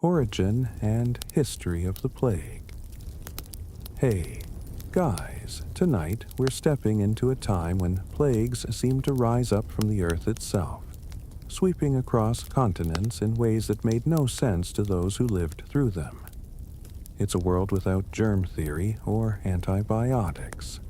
Origin and History of the Plague. Hey, guys, tonight we're stepping into a time when plagues seem to rise up from the earth itself, sweeping across continents in ways that made no sense to those who lived through them. It's a world without germ theory or antibiotics.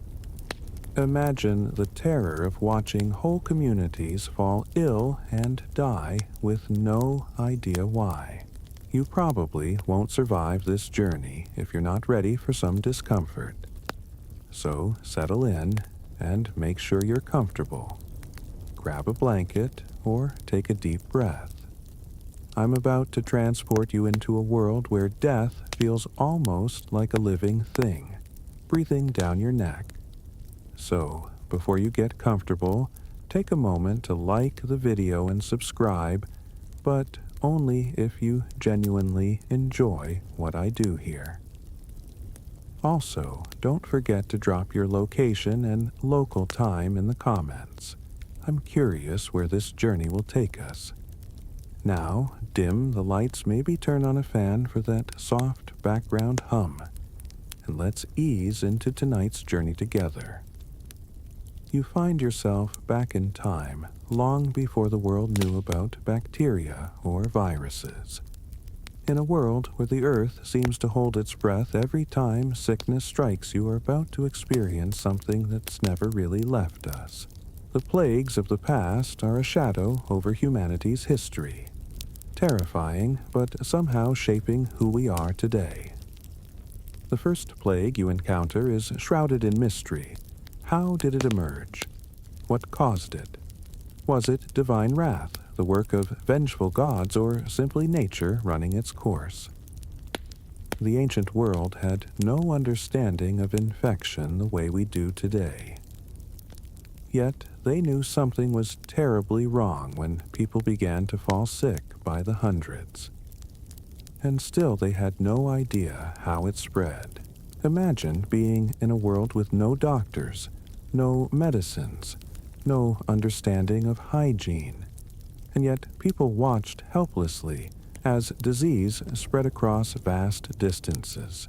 Imagine the terror of watching whole communities fall ill and die with no idea why. You probably won't survive this journey if you're not ready for some discomfort. So settle in and make sure you're comfortable. Grab a blanket or take a deep breath. I'm about to transport you into a world where death feels almost like a living thing, breathing down your neck. So, before you get comfortable, take a moment to like the video and subscribe, but only if you genuinely enjoy what I do here. Also, don't forget to drop your location and local time in the comments. I'm curious where this journey will take us. Now, dim the lights, maybe turn on a fan for that soft background hum, and let's ease into tonight's journey together. You find yourself back in time, long before the world knew about bacteria or viruses. In a world where the earth seems to hold its breath every time sickness strikes, you are about to experience something that's never really left us. The plagues of the past are a shadow over humanity's history, terrifying but somehow shaping who we are today. The first plague you encounter is shrouded in mystery. How did it emerge? What caused it? Was it divine wrath, the work of vengeful gods, or simply nature running its course? The ancient world had no understanding of infection the way we do today. Yet they knew something was terribly wrong when people began to fall sick by the hundreds. And still they had no idea how it spread. Imagine being in a world with no doctors, no medicines, no understanding of hygiene, and yet people watched helplessly as disease spread across vast distances.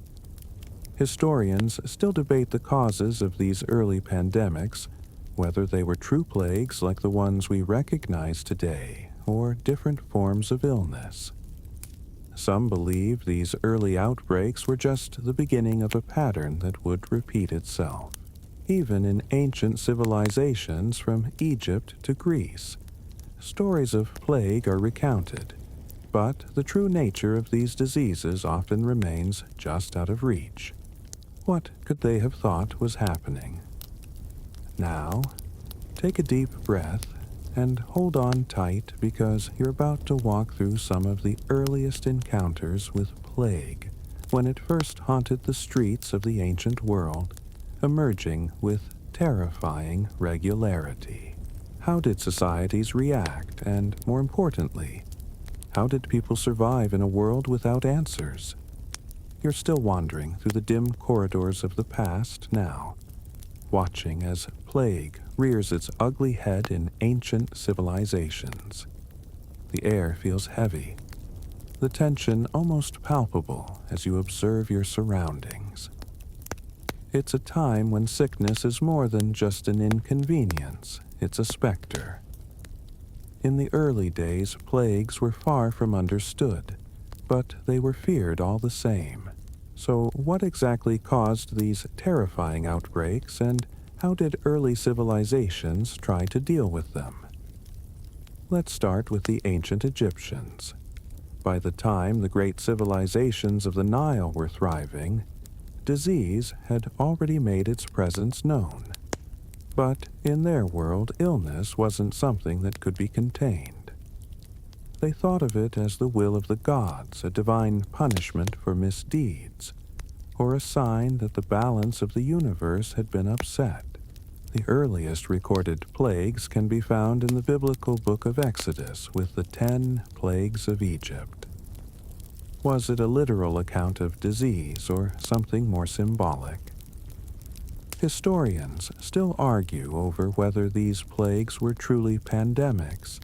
Historians still debate the causes of these early pandemics, whether they were true plagues like the ones we recognize today, or different forms of illness. Some believe these early outbreaks were just the beginning of a pattern that would repeat itself. Even in ancient civilizations from Egypt to Greece, stories of plague are recounted, but the true nature of these diseases often remains just out of reach. What could they have thought was happening? Now, take a deep breath and hold on tight, because you're about to walk through some of the earliest encounters with plague when it first haunted the streets of the ancient world, emerging with terrifying regularity. How did societies react, and more importantly, how did people survive in a world without answers? You're still wandering through the dim corridors of the past now, watching as plague rears its ugly head in ancient civilizations. The air feels heavy, the tension almost palpable as you observe your surroundings. It's a time when sickness is more than just an inconvenience, it's a specter. In the early days, plagues were far from understood, but they were feared all the same. So what exactly caused these terrifying outbreaks, and how did early civilizations try to deal with them? Let's start with the ancient Egyptians. By the time the great civilizations of the Nile were thriving, disease had already made its presence known. But in their world, illness wasn't something that could be contained. They thought of it as the will of the gods, a divine punishment for misdeeds, or a sign that the balance of the universe had been upset. The earliest recorded plagues can be found in the biblical book of Exodus with the 10 plagues of Egypt. Was it a literal account of disease or something more symbolic? Historians still argue over whether these plagues were truly pandemics,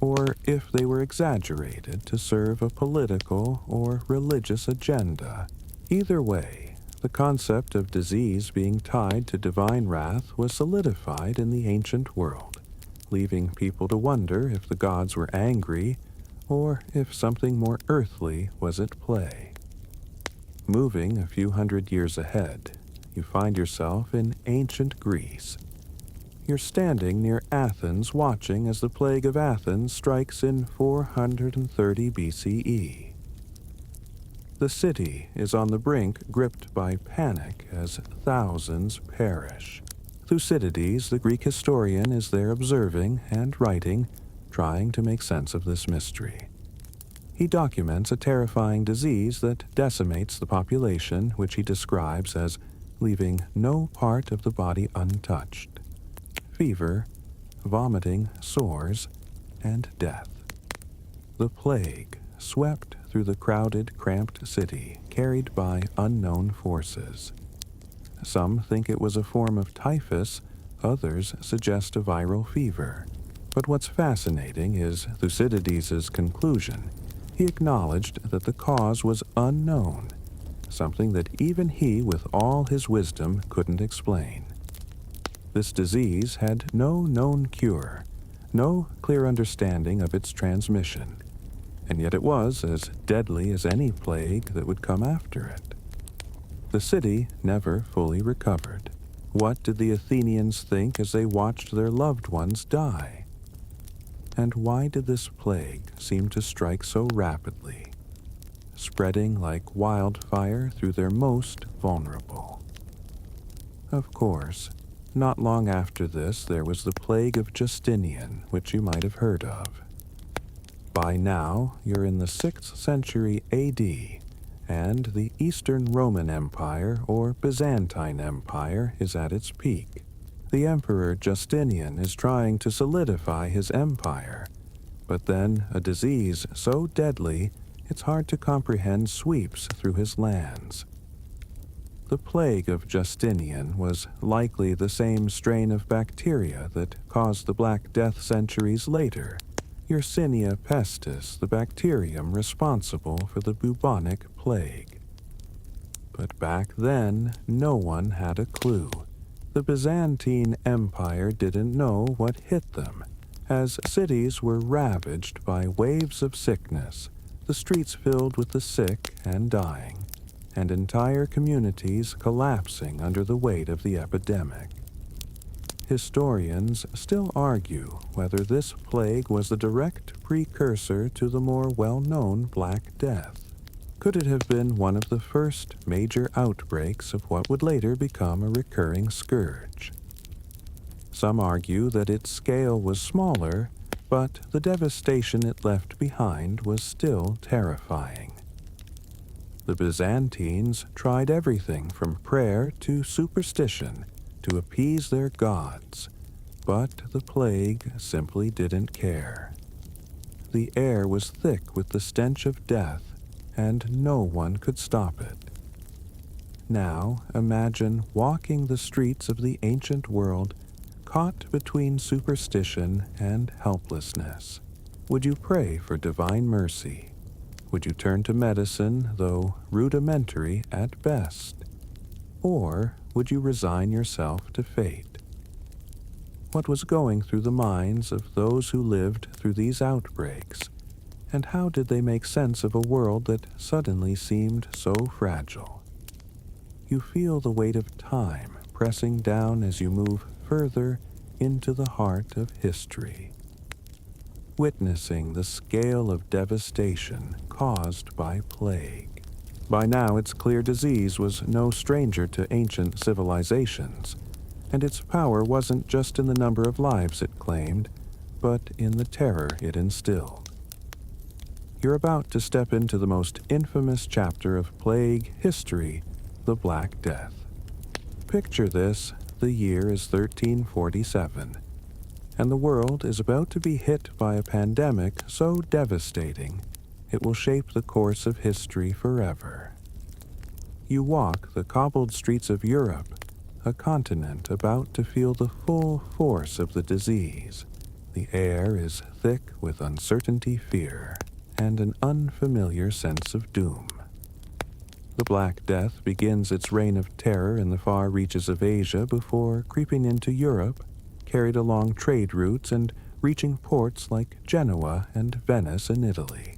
or if they were exaggerated to serve a political or religious agenda. Either way, the concept of disease being tied to divine wrath was solidified in the ancient world, leaving people to wonder if the gods were angry or if something more earthly was at play. Moving a few hundred years ahead, you find yourself in ancient Greece. You're standing near Athens watching as the plague of Athens strikes in 430 BCE. The city is on the brink, gripped by panic as thousands perish. Thucydides, the Greek historian, is there observing and writing, trying to make sense of this mystery. He documents a terrifying disease that decimates the population, which he describes as leaving no part of the body untouched. Fever, vomiting, sores, and death. The plague swept through the crowded, cramped city, carried by unknown forces. Some think it was a form of typhus, others suggest a viral fever. But what's fascinating is Thucydides' conclusion. He acknowledged that the cause was unknown, something that even he, with all his wisdom, couldn't explain. This disease had no known cure, no clear understanding of its transmission, and yet it was as deadly as any plague that would come after it. The city never fully recovered. What did the Athenians think as they watched their loved ones die? And why did this plague seem to strike so rapidly, spreading like wildfire through their most vulnerable? Of course, not long after this, there was the plague of Justinian, which you might have heard of. By now, you're in the 6th century AD, and the Eastern Roman Empire, or Byzantine Empire, is at its peak. The Emperor Justinian is trying to solidify his empire, but then a disease so deadly it's hard to comprehend sweeps through his lands. The plague of Justinian was likely the same strain of bacteria that caused the Black Death centuries later, Yersinia pestis, the bacterium responsible for the bubonic plague. But back then, no one had a clue. The Byzantine Empire didn't know what hit them, as cities were ravaged by waves of sickness, the streets filled with the sick and dying, and entire communities collapsing under the weight of the epidemic. Historians still argue whether this plague was the direct precursor to the more well-known Black Death. Could it have been one of the first major outbreaks of what would later become a recurring scourge? Some argue that its scale was smaller, but the devastation it left behind was still terrifying. The Byzantines tried everything from prayer to superstition to appease their gods, but the plague simply didn't care. The air was thick with the stench of death, and no one could stop it. Now imagine walking the streets of the ancient world, caught between superstition and helplessness. Would you pray for divine mercy? Would you turn to medicine, though rudimentary at best? Or would you resign yourself to fate? What was going through the minds of those who lived through these outbreaks, and how did they make sense of a world that suddenly seemed so fragile? You feel the weight of time pressing down as you move further into the heart of history, witnessing the scale of devastation caused by plague. By now, it's clear disease was no stranger to ancient civilizations, and its power wasn't just in the number of lives it claimed, but in the terror it instilled. You're about to step into the most infamous chapter of plague history, the Black Death. Picture this: the year is 1347, and the world is about to be hit by a pandemic so devastating it will shape the course of history forever. You walk the cobbled streets of Europe, a continent about to feel the full force of the disease. The air is thick with uncertainty, fear, and an unfamiliar sense of doom. The Black Death begins its reign of terror in the far reaches of Asia before creeping into Europe, carried along trade routes and reaching ports like Genoa and Venice in Italy.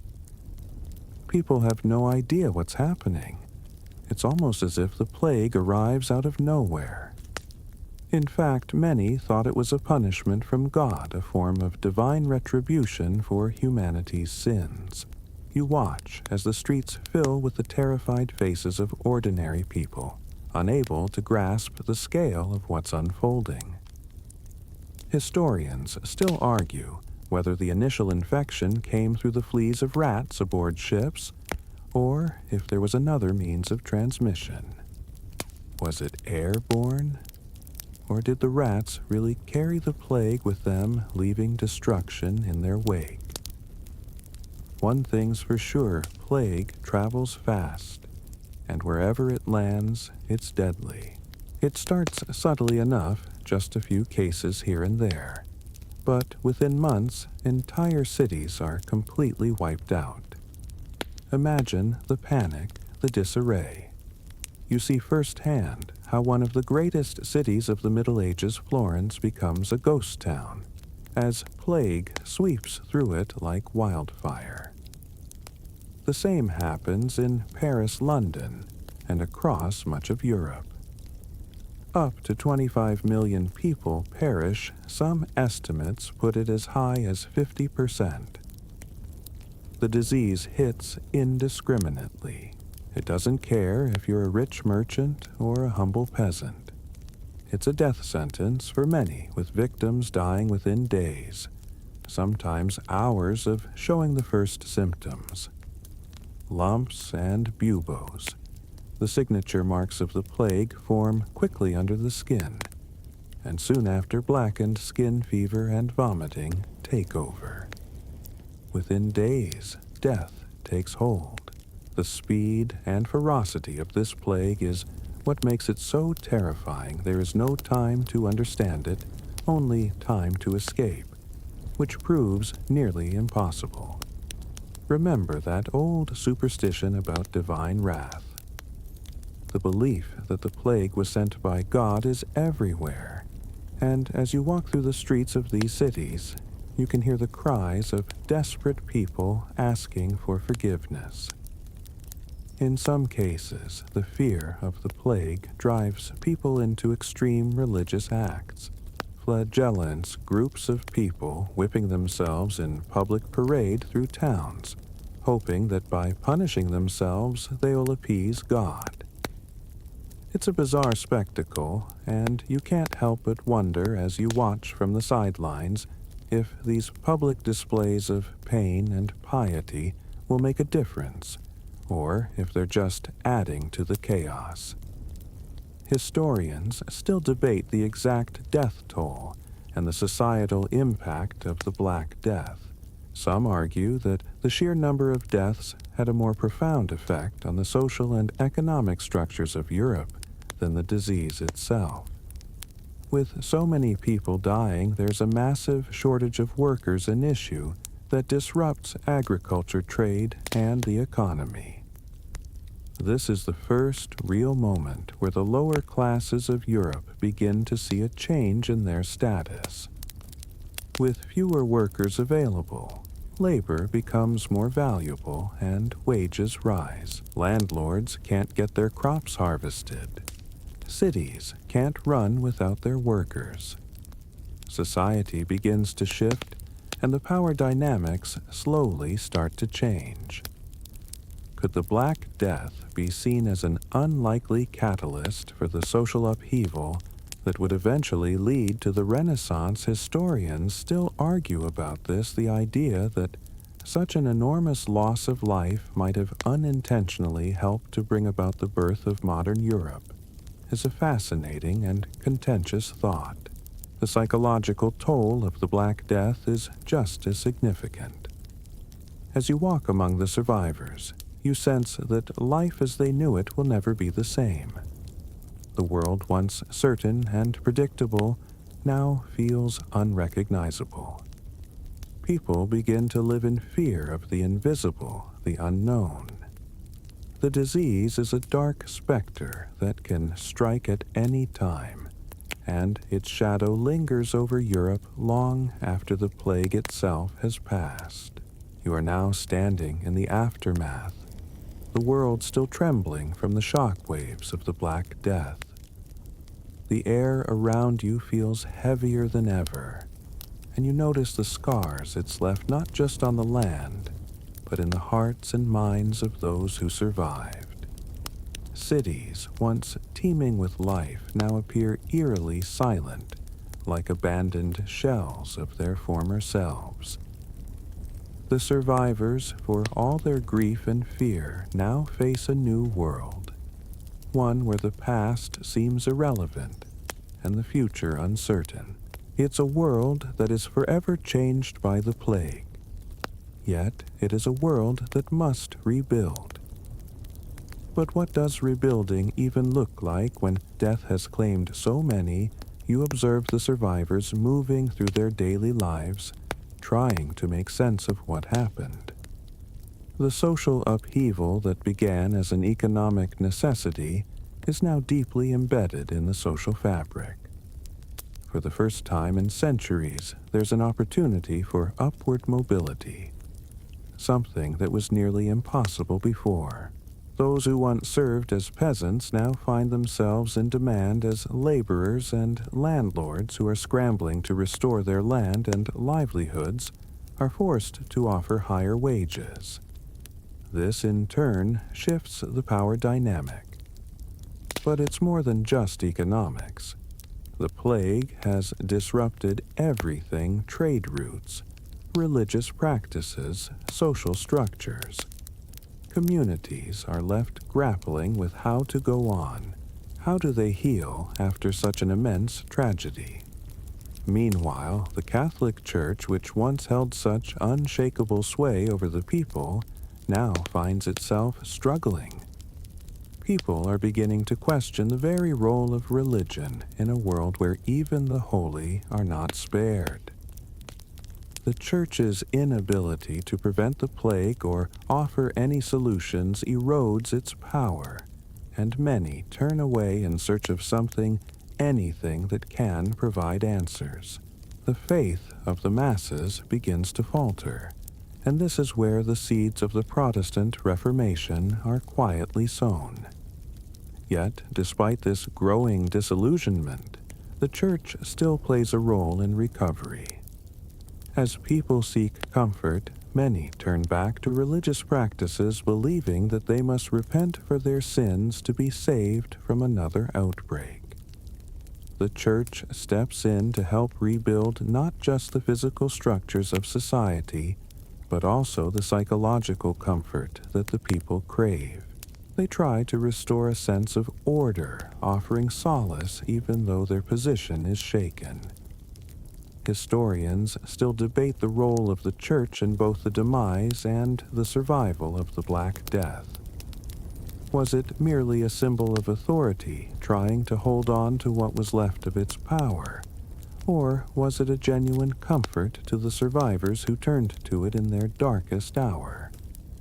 People have no idea what's happening. It's almost as if the plague arrives out of nowhere. In fact, many thought it was a punishment from God, a form of divine retribution for humanity's sins. You watch as the streets fill with the terrified faces of ordinary people, unable to grasp the scale of what's unfolding. Historians still argue whether the initial infection came through the fleas of rats aboard ships, or if there was another means of transmission. Was it airborne? Or did the rats really carry the plague with them, leaving destruction in their wake? One thing's for sure, plague travels fast, and wherever it lands, it's deadly. It starts subtly enough, just a few cases here and there, but within months, entire cities are completely wiped out. Imagine the panic, the disarray. You see firsthand how one of the greatest cities of the Middle Ages, Florence, becomes a ghost town, as plague sweeps through it like wildfire. The same happens in Paris, London, and across much of Europe. Up to 25 million people perish. Some estimates put it as high as 50%. The disease hits indiscriminately. It doesn't care if you're a rich merchant or a humble peasant. It's a death sentence for many, with victims dying within days, sometimes hours of showing the first symptoms. Lumps and buboes, the signature marks of the plague, form quickly under the skin, and soon after blackened skin fever and vomiting take over. Within days, death takes hold. The speed and ferocity of this plague is what makes it so terrifying. There is no time to understand it, only time to escape, which proves nearly impossible. Remember that old superstition about divine wrath. The belief that the plague was sent by God is everywhere, and as you walk through the streets of these cities, you can hear the cries of desperate people asking for forgiveness. In some cases, the fear of the plague drives people into extreme religious acts. Flagellants, groups of people whipping themselves in public parade through towns, hoping that by punishing themselves they'll appease God. It's a bizarre spectacle, and you can't help but wonder as you watch from the sidelines if these public displays of pain and piety will make a difference, or if they're just adding to the chaos. Historians still debate the exact death toll and the societal impact of the Black Death. Some argue that the sheer number of deaths had a more profound effect on the social and economic structures of Europe than the disease itself. With so many people dying, there's a massive shortage of workers, an issue that disrupts agriculture, trade, and the economy. This is the first real moment where the lower classes of Europe begin to see a change in their status. With fewer workers available, labor becomes more valuable and wages rise. Landlords can't get their crops harvested. Cities can't run without their workers. Society begins to shift, and the power dynamics slowly start to change. Could the Black Death be seen as an unlikely catalyst for the social upheaval that would eventually lead to the Renaissance? Historians still argue about this, the idea that such an enormous loss of life might have unintentionally helped to bring about the birth of modern Europe is a fascinating and contentious thought. The psychological toll of the Black Death is just as significant. As you walk among the survivors, you sense that life as they knew it will never be the same. The world once certain and predictable now feels unrecognizable. People begin to live in fear of the invisible, the unknown. The disease is a dark specter that can strike at any time, and its shadow lingers over Europe long after the plague itself has passed. You are now standing in the aftermath, the world still trembling from the shock waves of the Black Death. The air around you feels heavier than ever, and you notice the scars it's left not just on the land, but in the hearts and minds of those who survived. Cities, once teeming with life, now appear eerily silent, like abandoned shells of their former selves. The survivors, for all their grief and fear, now face a new world, one where the past seems irrelevant and the future uncertain. It's a world that is forever changed by the plague, yet it is a world that must rebuild. But what does rebuilding even look like when death has claimed so many? You observe the survivors moving through their daily lives, trying to make sense of what happened. The social upheaval that began as an economic necessity is now deeply embedded in the social fabric. For the first time in centuries, there's an opportunity for upward mobility, something that was nearly impossible before. Those who once served as peasants now find themselves in demand as laborers, and landlords who are scrambling to restore their land and livelihoods are forced to offer higher wages. This, in turn, shifts the power dynamic. But it's more than just economics. The plague has disrupted everything: trade routes, religious practices, social structures. Communities are left grappling with how to go on. How do they heal after such an immense tragedy? Meanwhile, the Catholic Church, which once held such unshakable sway over the people, now finds itself struggling. People are beginning to question the very role of religion in a world where even the holy are not spared. The Church's inability to prevent the plague or offer any solutions erodes its power, and many turn away in search of something, anything that can provide answers. The faith of the masses begins to falter, and this is where the seeds of the Protestant Reformation are quietly sown. Yet, despite this growing disillusionment, the Church still plays a role in recovery. As people seek comfort, many turn back to religious practices, believing that they must repent for their sins to be saved from another outbreak. The Church steps in to help rebuild not just the physical structures of society, but also the psychological comfort that the people crave. They try to restore a sense of order, offering solace even though their position is shaken. Historians still debate the role of the Church in both the demise and the survival of the Black Death. Was it merely a symbol of authority, trying to hold on to what was left of its power? Or was it a genuine comfort to the survivors who turned to it in their darkest hour?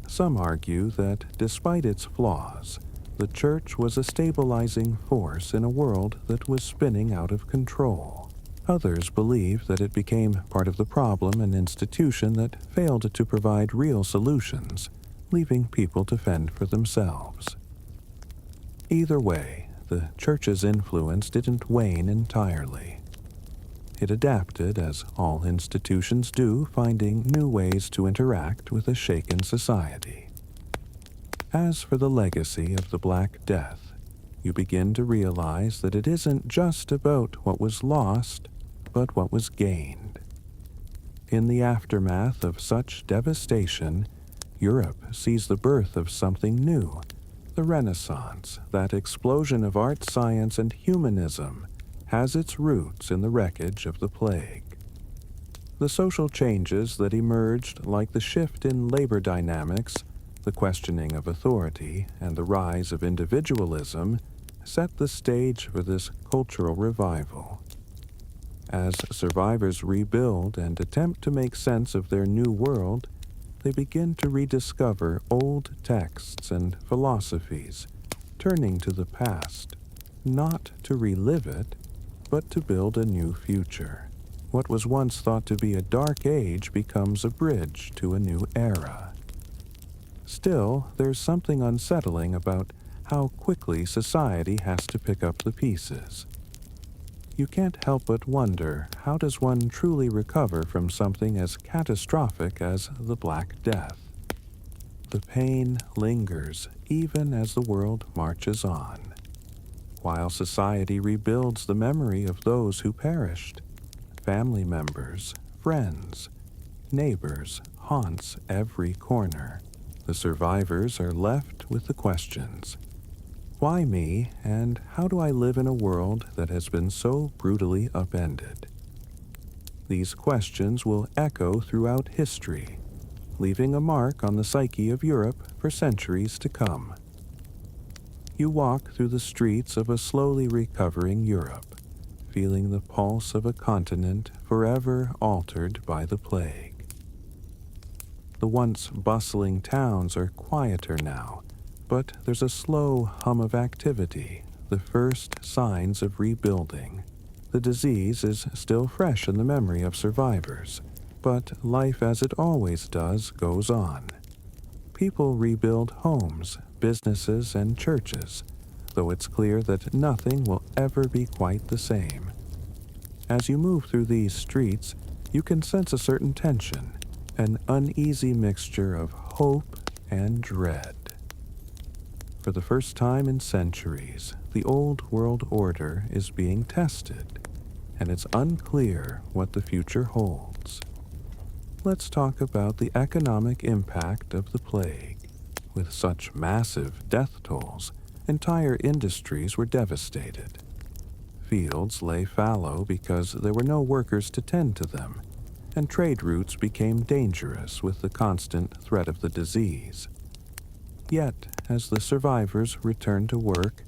Some argue that, despite its flaws, the Church was a stabilizing force in a world that was spinning out of control. Others believe that it became part of the problem, an institution that failed to provide real solutions, leaving people to fend for themselves. Either way, the Church's influence didn't wane entirely. It adapted, as all institutions do, finding new ways to interact with a shaken society. As for the legacy of the Black Death, you begin to realize that it isn't just about what was lost, but what was gained. In the aftermath of such devastation, Europe sees the birth of something new, the Renaissance. That explosion of art, science, and humanism has its roots in the wreckage of the plague. The social changes that emerged, like the shift in labor dynamics, the questioning of authority, and the rise of individualism, set the stage for this cultural revival. As survivors rebuild and attempt to make sense of their new world, they begin to rediscover old texts and philosophies, turning to the past, not to relive it, but to build a new future. What was once thought to be a dark age becomes a bridge to a new era. Still, there's something unsettling about how quickly society has to pick up the pieces. You can't help but wonder, how does one truly recover from something as catastrophic as the Black Death? The pain lingers even as the world marches on. While society rebuilds the memory of those who perished, family members, friends, neighbors haunts every corner. The survivors are left with the questions. Why me, and how do I live in a world that has been so brutally upended? These questions will echo throughout history, leaving a mark on the psyche of Europe for centuries to come. You walk through the streets of a slowly recovering Europe, feeling the pulse of a continent forever altered by the plague. The once bustling towns are quieter now, but there's a slow hum of activity, the first signs of rebuilding. The disease is still fresh in the memory of survivors, but life as it always does goes on. People rebuild homes, businesses, and churches, though it's clear that nothing will ever be quite the same. As you move through these streets, you can sense a certain tension, an uneasy mixture of hope and dread. For the first time in centuries, the old world order is being tested, and it's unclear what the future holds. Let's talk about the economic impact of the plague. With such massive death tolls, entire industries were devastated. Fields lay fallow because there were no workers to tend to them, and trade routes became dangerous with the constant threat of the disease. Yet, as the survivors return to work,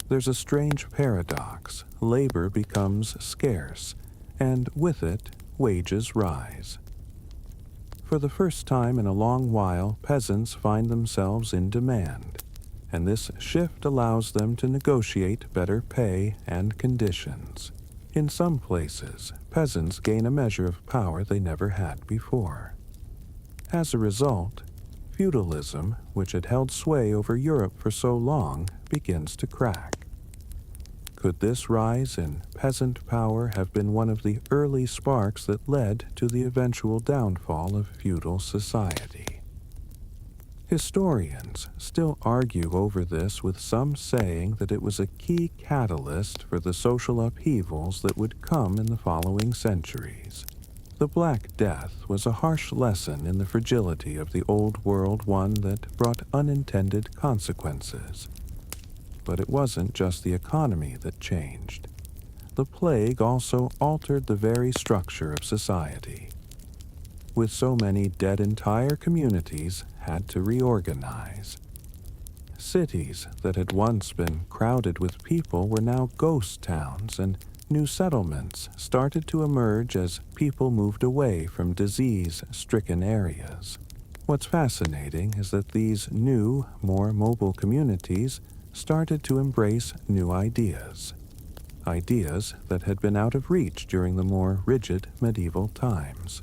there's a strange paradox. Labor becomes scarce, and with it, wages rise. For the first time in a long while, peasants find themselves in demand, and this shift allows them to negotiate better pay and conditions. In some places, peasants gain a measure of power they never had before. As a result, feudalism, which had held sway over Europe for so long, begins to crack. Could this rise in peasant power have been one of the early sparks that led to the eventual downfall of feudal society? Historians still argue over this, with some saying that it was a key catalyst for the social upheavals that would come in the following centuries. The Black Death was a harsh lesson in the fragility of the old world, one that brought unintended consequences. But it wasn't just the economy that changed. The plague also altered the very structure of society. With so many dead, entire communities had to reorganize. Cities that had once been crowded with people were now ghost towns, and new settlements started to emerge as people moved away from disease-stricken areas. What's fascinating is that these new, more mobile communities started to embrace new ideas that had been out of reach during the more rigid medieval times.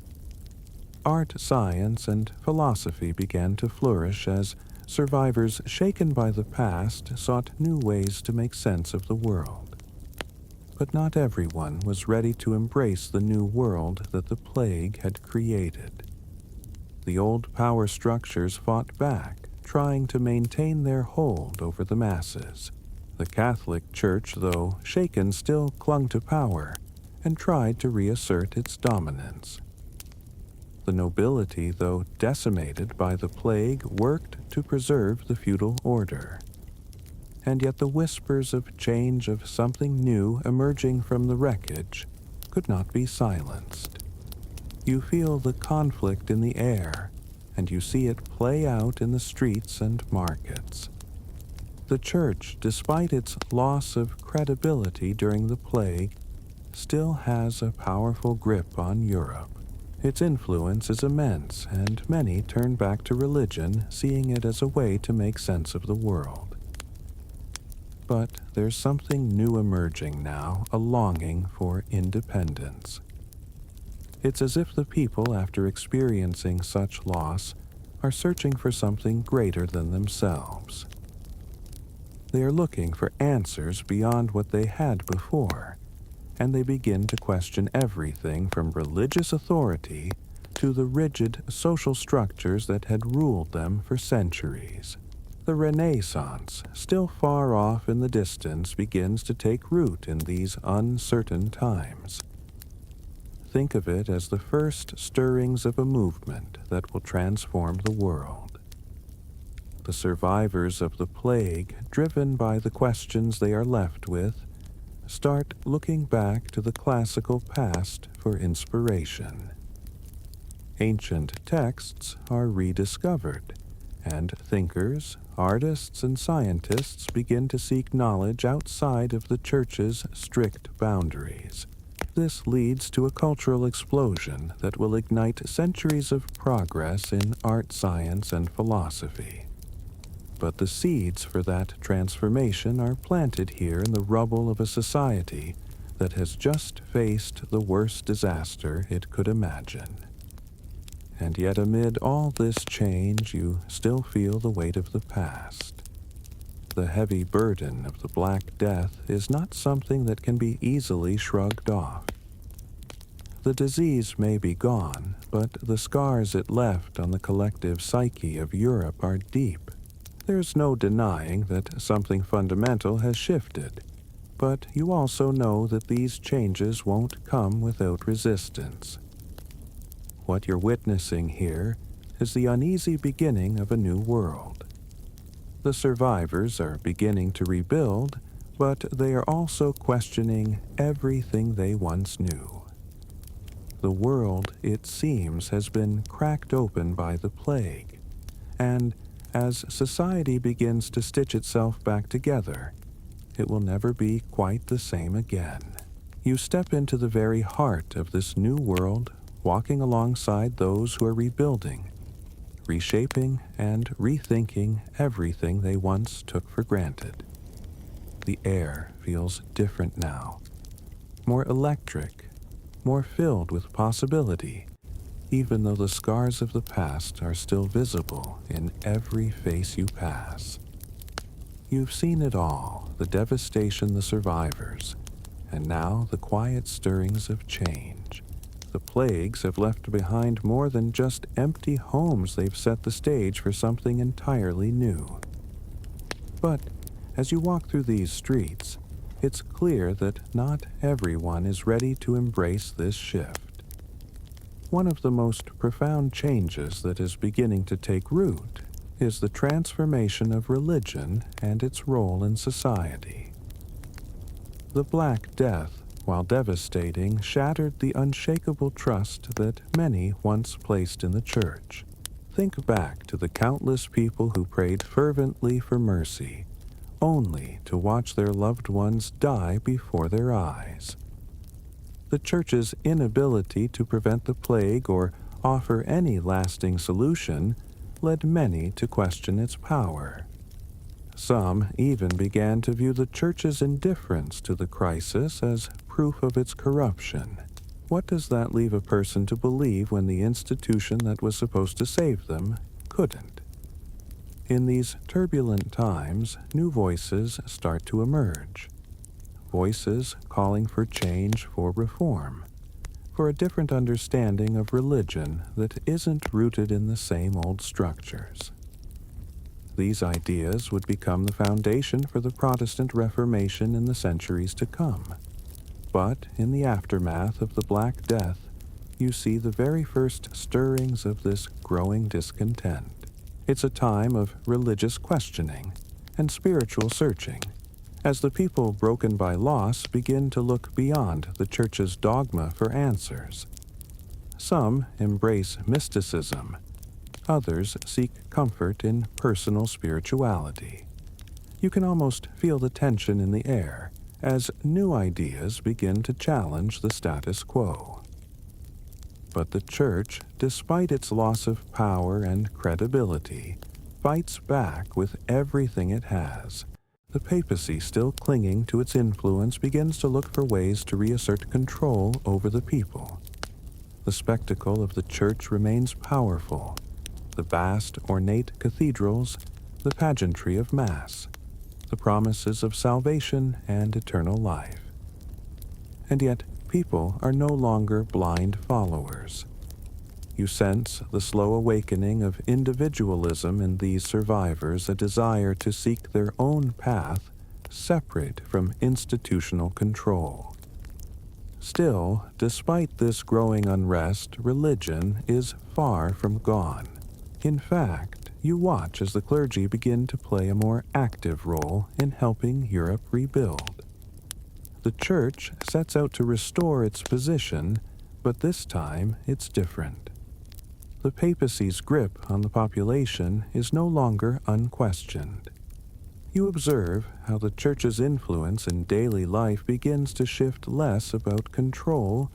Art, science, and philosophy began to flourish as survivors shaken by the past sought new ways to make sense of the world. But not everyone was ready to embrace the new world that the plague had created. The old power structures fought back, trying to maintain their hold over the masses. The Catholic Church, though shaken, still clung to power and tried to reassert its dominance. The nobility, though decimated by the plague, worked to preserve the feudal order. And yet the whispers of change, of something new emerging from the wreckage, could not be silenced. You feel the conflict in the air, and you see it play out in the streets and markets. The church, despite its loss of credibility during the plague, still has a powerful grip on Europe. Its influence is immense, and many turn back to religion, seeing it as a way to make sense of the world. But there's something new emerging now, a longing for independence. It's as if the people, after experiencing such loss, are searching for something greater than themselves. They are looking for answers beyond what they had before, and they begin to question everything from religious authority to the rigid social structures that had ruled them for centuries. The Renaissance, still far off in the distance, begins to take root in these uncertain times. Think of it as the first stirrings of a movement that will transform the world. The survivors of the plague, driven by the questions they are left with, start looking back to the classical past for inspiration. Ancient texts are rediscovered, and thinkers, artists, and scientists begin to seek knowledge outside of the church's strict boundaries. This leads to a cultural explosion that will ignite centuries of progress in art, science, and philosophy. But the seeds for that transformation are planted here in the rubble of a society that has just faced the worst disaster it could imagine. And yet amid all this change, you still feel the weight of the past. The heavy burden of the Black Death is not something that can be easily shrugged off. The disease may be gone, but the scars it left on the collective psyche of Europe are deep. There's no denying that something fundamental has shifted, but you also know that these changes won't come without resistance. What you're witnessing here is the uneasy beginning of a new world. The survivors are beginning to rebuild, but they are also questioning everything they once knew. The world, it seems, has been cracked open by the plague, and as society begins to stitch itself back together, it will never be quite the same again. You step into the very heart of this new world, walking alongside those who are rebuilding, reshaping, and rethinking everything they once took for granted. The air feels different now, more electric, more filled with possibility, even though the scars of the past are still visible in every face you pass. You've seen it all, the devastation, the survivors, and now the quiet stirrings of change. The plagues have left behind more than just empty homes. They've set the stage for something entirely new. But as you walk through these streets, it's clear that not everyone is ready to embrace this shift. One of the most profound changes that is beginning to take root is the transformation of religion and its role in society. The Black Death, while devastating, shattered the unshakable trust that many once placed in the church. Think back to the countless people who prayed fervently for mercy, only to watch their loved ones die before their eyes. The church's inability to prevent the plague or offer any lasting solution led many to question its power. Some even began to view the church's indifference to the crisis as proof of its corruption. What does that leave a person to believe when the institution that was supposed to save them couldn't? In these turbulent times, new voices start to emerge. Voices calling for change, for reform, for a different understanding of religion that isn't rooted in the same old structures. These ideas would become the foundation for the Protestant Reformation in the centuries to come. But in the aftermath of the Black Death, you see the very first stirrings of this growing discontent. It's a time of religious questioning and spiritual searching, as the people broken by loss begin to look beyond the church's dogma for answers. Some embrace mysticism, others seek comfort in personal spirituality. You can almost feel the tension in the air as new ideas begin to challenge the status quo. But the Church, despite its loss of power and credibility, fights back with everything it has. The papacy, still clinging to its influence, begins to look for ways to reassert control over the people. The spectacle of the Church remains powerful. The vast, ornate cathedrals, the pageantry of Mass, the promises of salvation and eternal life. And yet, people are no longer blind followers. You sense the slow awakening of individualism in these survivors, a desire to seek their own path, separate from institutional control. Still, despite this growing unrest, religion is far from gone. In fact, you watch as the clergy begin to play a more active role in helping Europe rebuild. The Church sets out to restore its position, but this time it's different. The papacy's grip on the population is no longer unquestioned. You observe how the Church's influence in daily life begins to shift less about control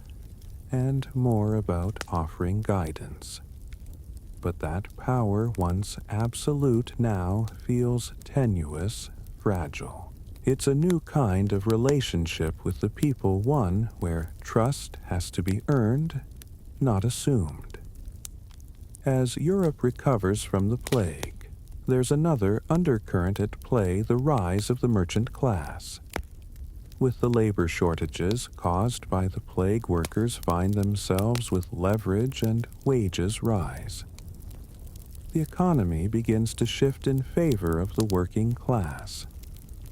and more about offering guidance. But that power, once absolute, now feels tenuous, fragile. It's a new kind of relationship with the people, one where trust has to be earned, not assumed. As Europe recovers from the plague, there's another undercurrent at play: the rise of the merchant class. With the labor shortages caused by the plague, workers find themselves with leverage and wages rise. The economy begins to shift in favor of the working class,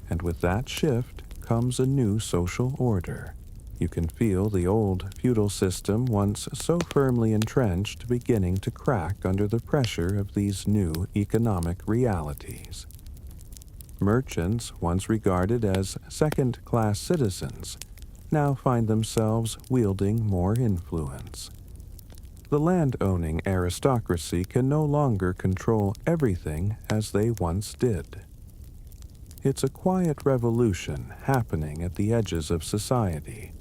and with that shift comes a new social order. You can feel the old feudal system, once so firmly entrenched, beginning to crack under the pressure of these new economic realities. Merchants, once regarded as second-class citizens, now find themselves wielding more influence. The land-owning aristocracy can no longer control everything as they once did. It's a quiet revolution happening at the edges of society,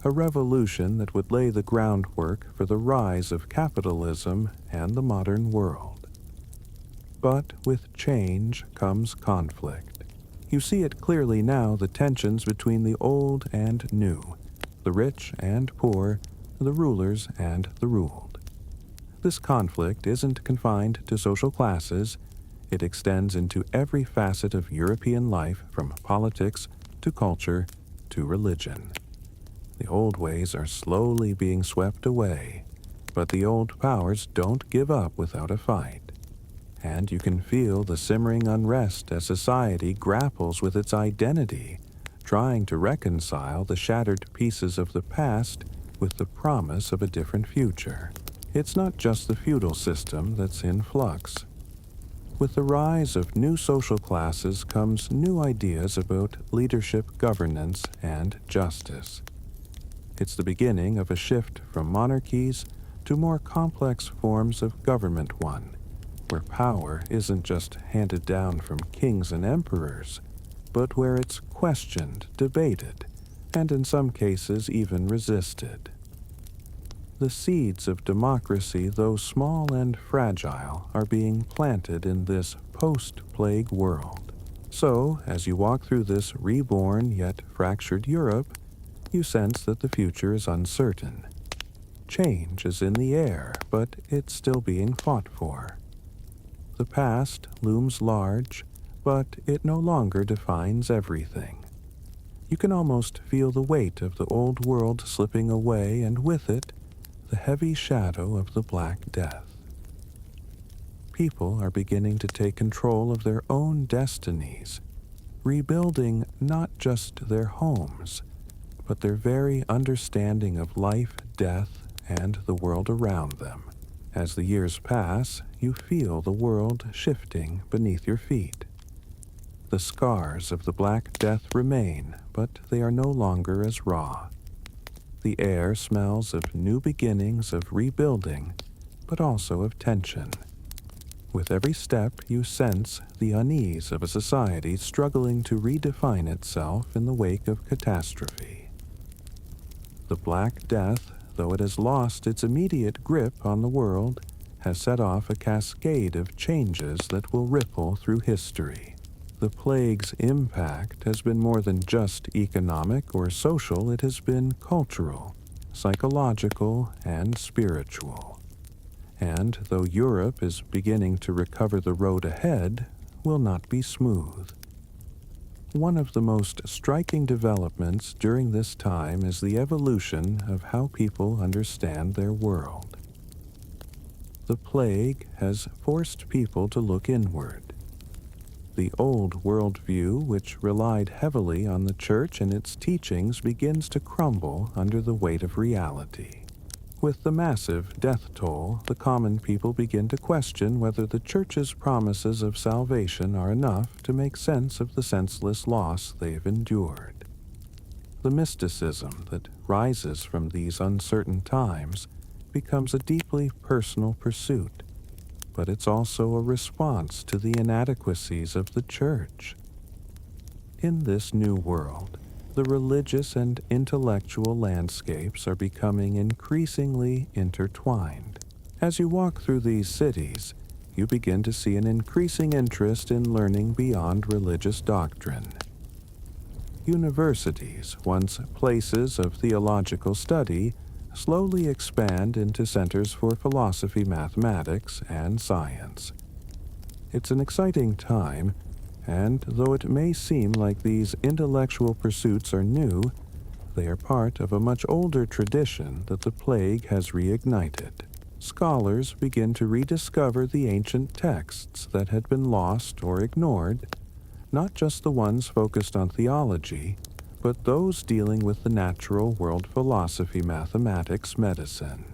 a revolution that would lay the groundwork for the rise of capitalism and the modern world. But with change comes conflict. You see it clearly now, the tensions between the old and new, the rich and poor, the rulers and the ruled. This conflict isn't confined to social classes. It extends into every facet of European life, from politics to culture to religion. The old ways are slowly being swept away, but the old powers don't give up without a fight. And you can feel the simmering unrest as society grapples with its identity, trying to reconcile the shattered pieces of the past with the promise of a different future. It's not just the feudal system that's in flux. With the rise of new social classes comes new ideas about leadership, governance, and justice. It's the beginning of a shift from monarchies to more complex forms of government, one where power isn't just handed down from kings and emperors, but where it's questioned, debated, and in some cases even resisted. The seeds of democracy, though small and fragile, are being planted in this post-plague world. So, as you walk through this reborn yet fractured Europe, you sense that the future is uncertain. Change is in the air, but it's still being fought for. The past looms large, but it no longer defines everything. You can almost feel the weight of the old world slipping away, and with it, the heavy shadow of the Black Death. People are beginning to take control of their own destinies, rebuilding not just their homes, but their very understanding of life, death, and the world around them. As the years pass, you feel the world shifting beneath your feet. The scars of the Black Death remain, but they are no longer as raw. The air smells of new beginnings, of rebuilding, but also of tension. With every step, you sense the unease of a society struggling to redefine itself in the wake of catastrophe. The Black Death, though it has lost its immediate grip on the world, has set off a cascade of changes that will ripple through history. The plague's impact has been more than just economic or social, it has been cultural, psychological, and spiritual. And though Europe is beginning to recover, the road ahead will not be smooth. One of the most striking developments during this time is the evolution of how people understand their world. The plague has forced people to look inward. The old worldview, which relied heavily on the church and its teachings, begins to crumble under the weight of reality. With the massive death toll, the common people begin to question whether the church's promises of salvation are enough to make sense of the senseless loss they've endured. The mysticism that rises from these uncertain times becomes a deeply personal pursuit, but it's also a response to the inadequacies of the church. In this new world, the religious and intellectual landscapes are becoming increasingly intertwined. As you walk through these cities, you begin to see an increasing interest in learning beyond religious doctrine. Universities, once places of theological study, slowly expand into centers for philosophy, mathematics, and science. It's an exciting time, and though it may seem like these intellectual pursuits are new, they are part of a much older tradition that the plague has reignited. Scholars begin to rediscover the ancient texts that had been lost or ignored, not just the ones focused on theology, but those dealing with the natural world, philosophy, mathematics, medicine.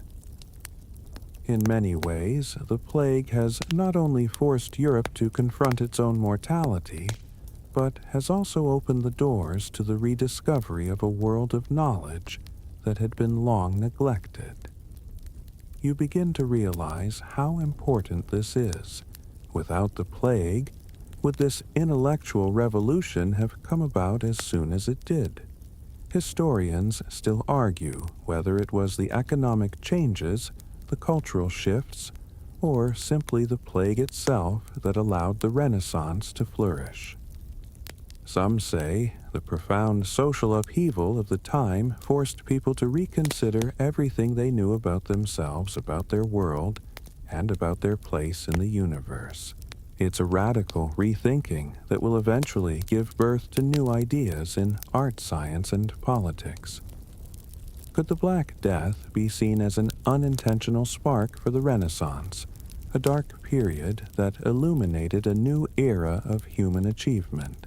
In many ways, the plague has not only forced Europe to confront its own mortality, but has also opened the doors to the rediscovery of a world of knowledge that had been long neglected. You begin to realize how important this is. Without the plague, would this intellectual revolution have come about as soon as it did? Historians still argue whether it was the economic changes, the cultural shifts, or simply the plague itself that allowed the Renaissance to flourish. Some say the profound social upheaval of the time forced people to reconsider everything they knew about themselves, about their world, and about their place in the universe. It's a radical rethinking that will eventually give birth to new ideas in art, science, and politics. Could the Black Death be seen as an unintentional spark for the Renaissance, a dark period that illuminated a new era of human achievement?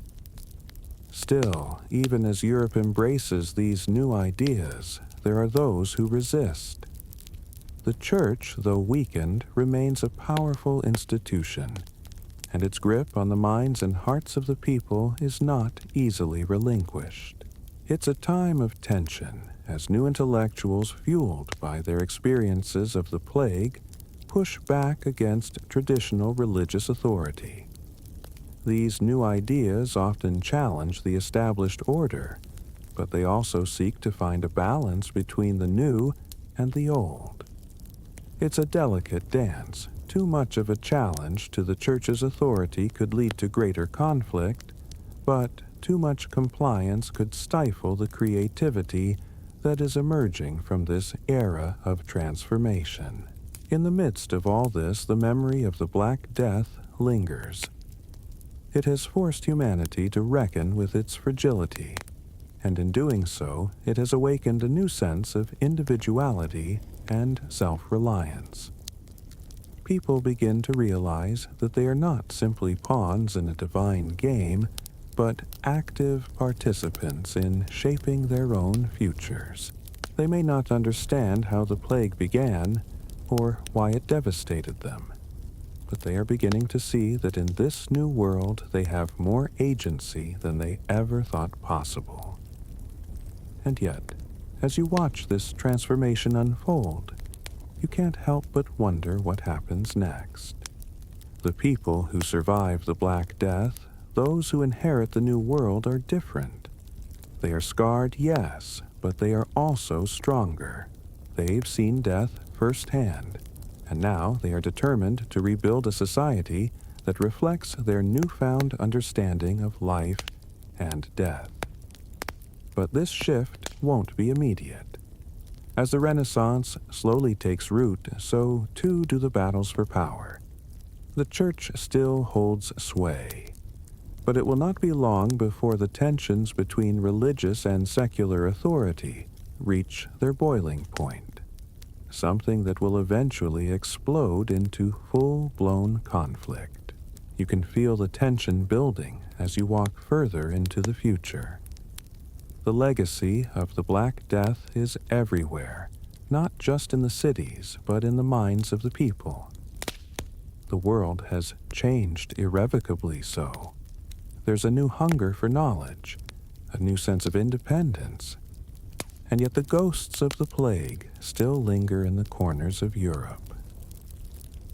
Still, even as Europe embraces these new ideas, there are those who resist. The Church, though weakened, remains a powerful institution, and its grip on the minds and hearts of the people is not easily relinquished. It's a time of tension, as new intellectuals, fueled by their experiences of the plague, push back against traditional religious authority. These new ideas often challenge the established order, but they also seek to find a balance between the new and the old. It's a delicate dance. Too much of a challenge to the Church's authority could lead to greater conflict, but too much compliance could stifle the creativity that is emerging from this era of transformation. In the midst of all this, the memory of the Black Death lingers. It has forced humanity to reckon with its fragility, and in doing so, it has awakened a new sense of individuality and self-reliance. People begin to realize that they are not simply pawns in a divine game, but active participants in shaping their own futures. They may not understand how the plague began or why it devastated them, but they are beginning to see that in this new world they have more agency than they ever thought possible. And yet, as you watch this transformation unfold, you can't help but wonder what happens next. The people who survive the Black Death, those who inherit the New World, are different. They are scarred, yes, but they are also stronger. They've seen death firsthand, and now they are determined to rebuild a society that reflects their newfound understanding of life and death. But this shift won't be immediate. As the Renaissance slowly takes root, so too do the battles for power. The Church still holds sway, but it will not be long before the tensions between religious and secular authority reach their boiling point, something that will eventually explode into full-blown conflict. You can feel the tension building as you walk further into the future. The legacy of the Black Death is everywhere, not just in the cities, but in the minds of the people. The world has changed irrevocably so. There's a new hunger for knowledge, a new sense of independence, and yet the ghosts of the plague still linger in the corners of Europe.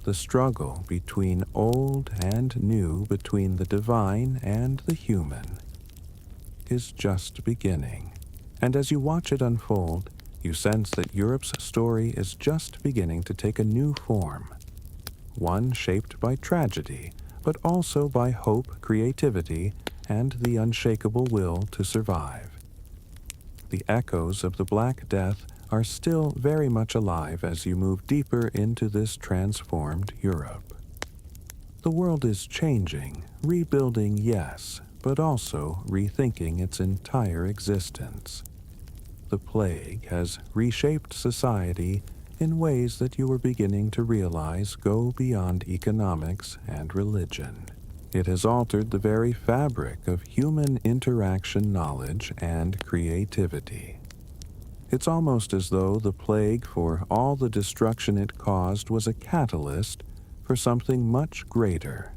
The struggle between old and new, between the divine and the human, is just beginning. And as you watch it unfold, you sense that Europe's story is just beginning to take a new form. One shaped by tragedy, but also by hope, creativity, and the unshakable will to survive. The echoes of the Black Death are still very much alive as you move deeper into this transformed Europe. The world is changing, rebuilding, yes, but also rethinking its entire existence. The plague has reshaped society in ways that you are beginning to realize go beyond economics and religion. It has altered the very fabric of human interaction, knowledge, and creativity. It's almost as though the plague, for all the destruction it caused, was a catalyst for something much greater,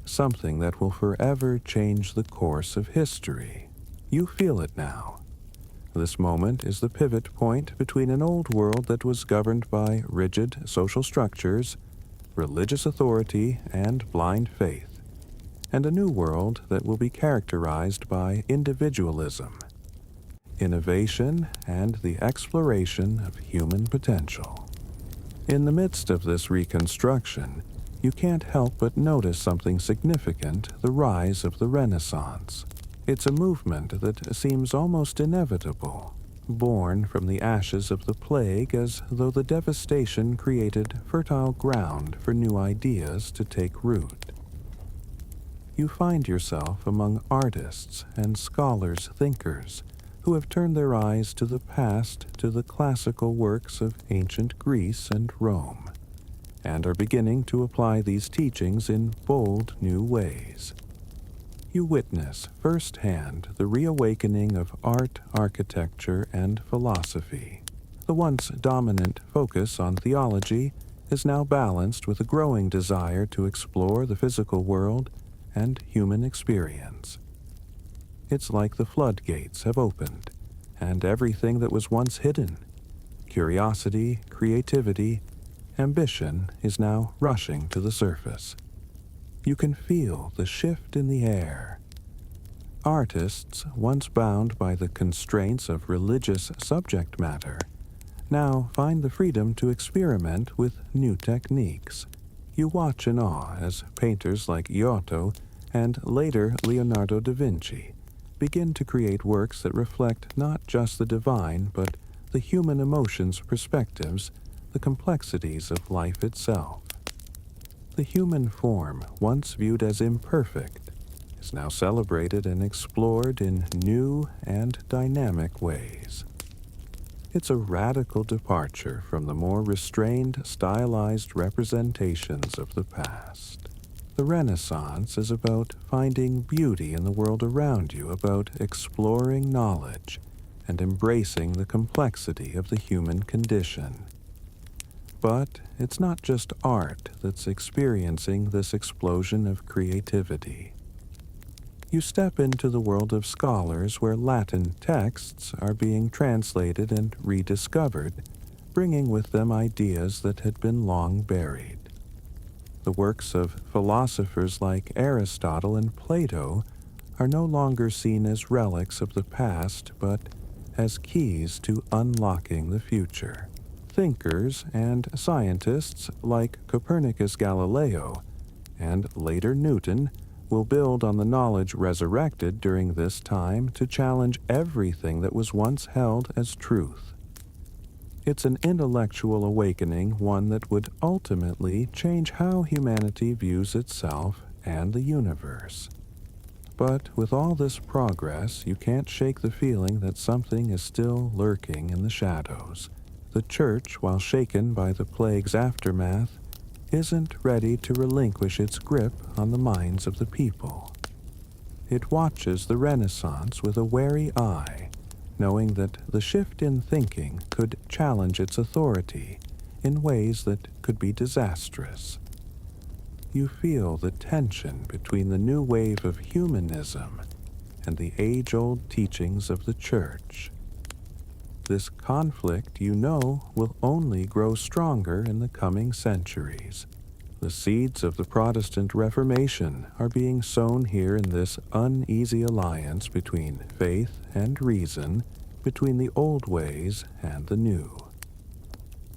something that will forever change the course of history. You feel it now. This moment is the pivot point between an old world that was governed by rigid social structures, religious authority, and blind faith, and a new world that will be characterized by individualism, innovation, and the exploration of human potential. In the midst of this reconstruction, you can't help but notice something significant: the rise of the Renaissance. It's a movement that seems almost inevitable, born from the ashes of the plague, as though the devastation created fertile ground for new ideas to take root. You find yourself among artists and scholars, thinkers, who have turned their eyes to the past, to the classical works of ancient Greece and Rome, and are beginning to apply these teachings in bold new ways. You witness firsthand the reawakening of art, architecture, and philosophy. The once dominant focus on theology is now balanced with a growing desire to explore the physical world and human experience. It's like the floodgates have opened, and everything that was once hidden, curiosity, creativity, ambition, is now rushing to the surface. You can feel the shift in the air. Artists, once bound by the constraints of religious subject matter, now find the freedom to experiment with new techniques. You watch in awe as painters like Giotto and later Leonardo da Vinci begin to create works that reflect not just the divine, but the human emotions, perspectives, the complexities of life itself. The human form, once viewed as imperfect, is now celebrated and explored in new and dynamic ways. It's a radical departure from the more restrained, stylized representations of the past. The Renaissance is about finding beauty in the world around you, about exploring knowledge and embracing the complexity of the human condition. But it's not just art that's experiencing this explosion of creativity. You step into the world of scholars where Latin texts are being translated and rediscovered, bringing with them ideas that had been long buried. The works of philosophers like Aristotle and Plato are no longer seen as relics of the past, but as keys to unlocking the future. Thinkers and scientists like Copernicus Galileo and later Newton will build on the knowledge resurrected during this time to challenge everything that was once held as truth. It's an intellectual awakening, one that would ultimately change how humanity views itself and the universe. But with all this progress, you can't shake the feeling that something is still lurking in the shadows. The church, while shaken by the plague's aftermath, isn't ready to relinquish its grip on the minds of the people. It watches the Renaissance with a wary eye, knowing that the shift in thinking could challenge its authority in ways that could be disastrous. You feel the tension between the new wave of humanism and the age-old teachings of the Church. This conflict, you know, will only grow stronger in the coming centuries. The seeds of the Protestant Reformation are being sown here in this uneasy alliance between faith and reason, between the old ways and the new.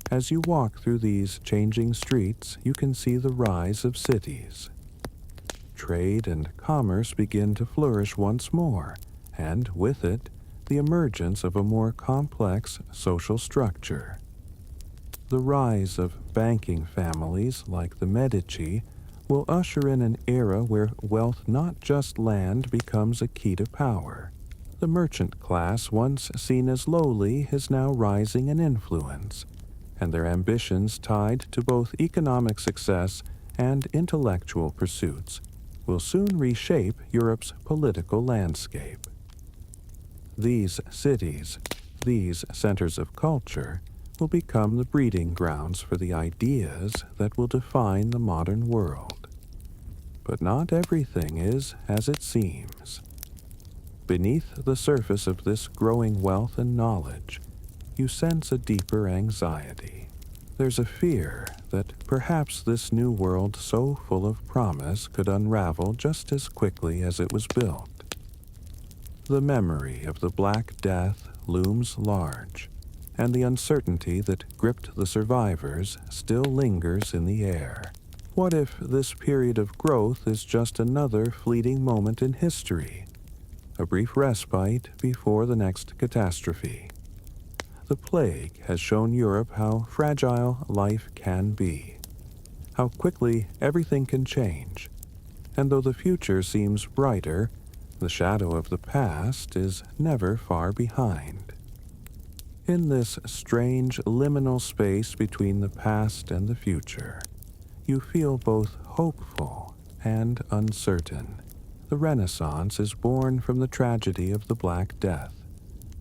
As you walk through these changing streets, you can see the rise of cities. Trade and commerce begin to flourish once more, and with it, the emergence of a more complex social structure. The rise of banking families like the Medici will usher in an era where wealth, not just land, becomes a key to power. The merchant class, once seen as lowly, is now rising in influence, and their ambitions tied to both economic success and intellectual pursuits will soon reshape Europe's political landscape. These cities, these centers of culture, will become the breeding grounds for the ideas that will define the modern world. But not everything is as it seems. Beneath the surface of this growing wealth and knowledge, you sense a deeper anxiety. There's a fear that perhaps this new world so full of promise could unravel just as quickly as it was built. The memory of the Black Death looms large, and the uncertainty that gripped the survivors still lingers in the air. What if this period of growth is just another fleeting moment in history, a brief respite before the next catastrophe? The plague has shown Europe how fragile life can be, how quickly everything can change, and though the future seems brighter, the shadow of the past is never far behind. In this strange liminal space between the past and the future, you feel both hopeful and uncertain. The Renaissance is born from the tragedy of the Black Death,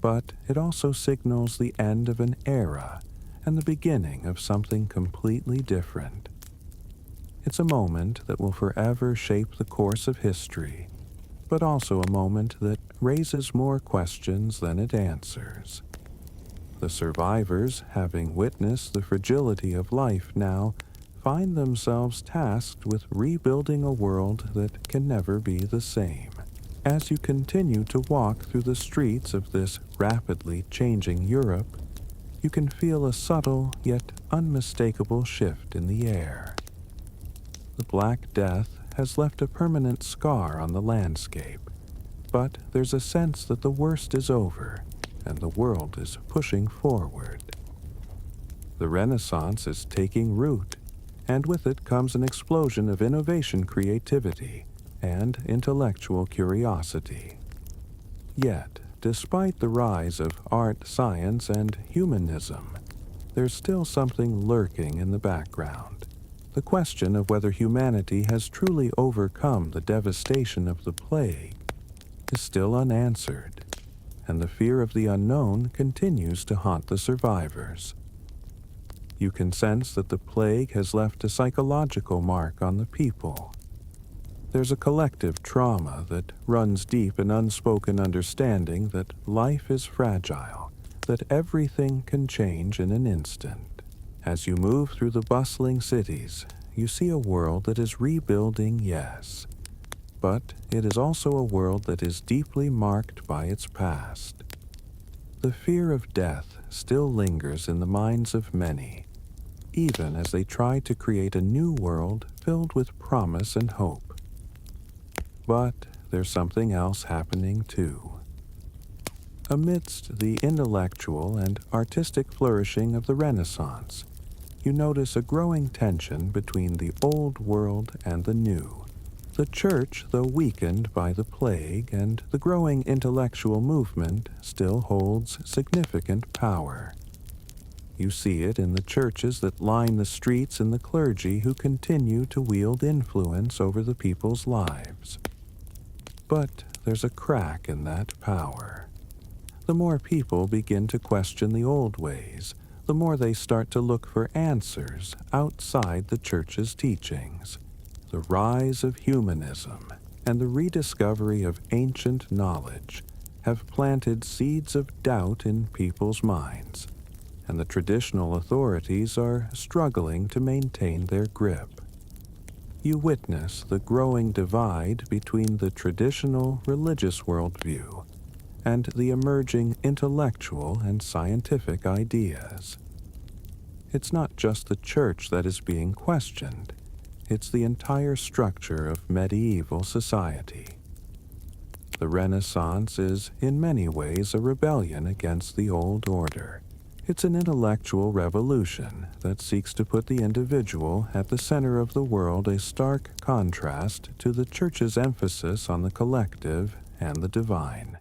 but it also signals the end of an era and the beginning of something completely different. It's a moment that will forever shape the course of history, but also a moment that raises more questions than it answers. The survivors, having witnessed the fragility of life now, find themselves tasked with rebuilding a world that can never be the same. As you continue to walk through the streets of this rapidly changing Europe, you can feel a subtle yet unmistakable shift in the air. The Black Death has left a permanent scar on the landscape, but there's a sense that the worst is over and the world is pushing forward. The Renaissance is taking root, and with it comes an explosion of innovation, creativity, and intellectual curiosity. Yet, despite the rise of art, science, and humanism, there's still something lurking in the background. The question of whether humanity has truly overcome the devastation of the plague is still unanswered, and the fear of the unknown continues to haunt the survivors. You can sense that the plague has left a psychological mark on the people. There's a collective trauma that runs deep in unspoken understanding that life is fragile, that everything can change in an instant. As you move through the bustling cities, you see a world that is rebuilding, yes, but it is also a world that is deeply marked by its past. The fear of death still lingers in the minds of many, even as they try to create a new world filled with promise and hope. But there's something else happening too. Amidst the intellectual and artistic flourishing of the Renaissance, you notice a growing tension between the old world and the new. The church, though weakened by the plague and the growing intellectual movement, still holds significant power. You see it in the churches that line the streets and the clergy who continue to wield influence over the people's lives. But there's a crack in that power. The more people begin to question the old ways, the more they start to look for answers outside the church's teachings. The rise of humanism and the rediscovery of ancient knowledge have planted seeds of doubt in people's minds, and the traditional authorities are struggling to maintain their grip. You witness the growing divide between the traditional religious worldview and the emerging intellectual and scientific ideas. It's not just the church that is being questioned, it's the entire structure of medieval society. The Renaissance is, in many ways, a rebellion against the old order. It's an intellectual revolution that seeks to put the individual at the center of the world, a stark contrast to the church's emphasis on the collective and the divine.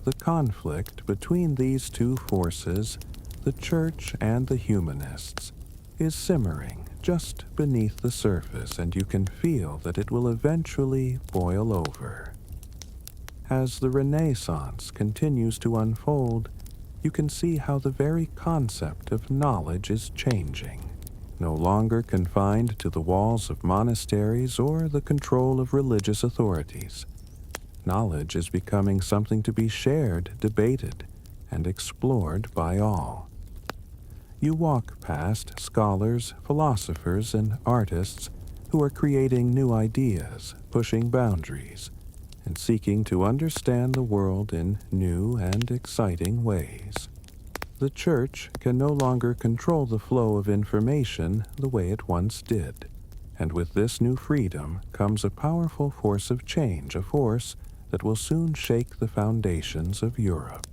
The conflict between these two forces, the church and the humanists, is simmering just beneath the surface, and you can feel that it will eventually boil over. As the Renaissance continues to unfold, you can see how the very concept of knowledge is changing, no longer confined to the walls of monasteries or the control of religious authorities. Knowledge is becoming something to be shared, debated, and explored by all. You walk past scholars, philosophers, and artists who are creating new ideas, pushing boundaries, and seeking to understand the world in new and exciting ways. The church can no longer control the flow of information the way it once did, and with this new freedom comes a powerful force of change, a force that will soon shake the foundations of Europe.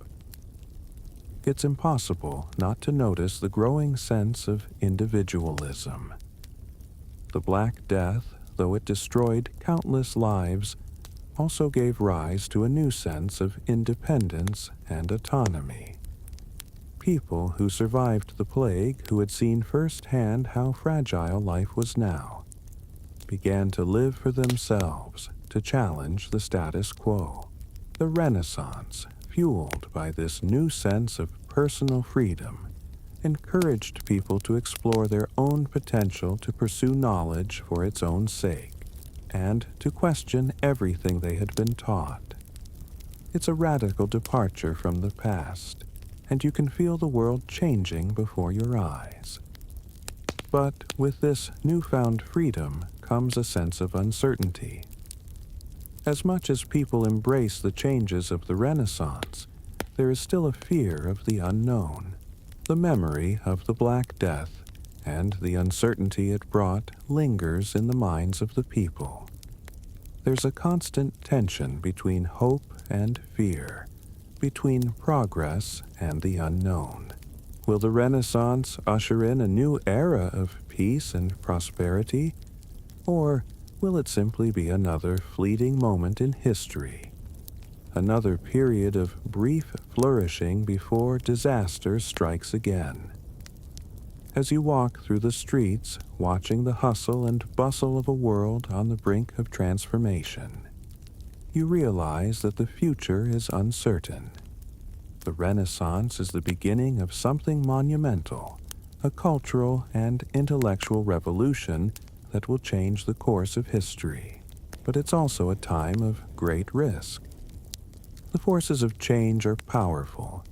It's impossible not to notice the growing sense of individualism. The Black Death, though it destroyed countless lives, also gave rise to a new sense of independence and autonomy. People who survived the plague, who had seen firsthand how fragile life was now, began to live for themselves, to challenge the status quo. The Renaissance, fueled by this new sense of personal freedom, encouraged people to explore their own potential, to pursue knowledge for its own sake, and to question everything they had been taught. It's a radical departure from the past, and you can feel the world changing before your eyes. But with this newfound freedom comes a sense of uncertainty. As much as people embrace the changes of the Renaissance, there is still a fear of the unknown. The memory of the Black Death and the uncertainty it brought lingers in the minds of the people. There's a constant tension between hope and fear, between progress and the unknown. Will the Renaissance usher in a new era of peace and prosperity, or will it simply be another fleeting moment in history? Another period of brief flourishing before disaster strikes again. As you walk through the streets, watching the hustle and bustle of a world on the brink of transformation, you realize that the future is uncertain. The Renaissance is the beginning of something monumental, a cultural and intellectual revolution that will change the course of history. But it's also a time of great risk. The forces of change are powerful,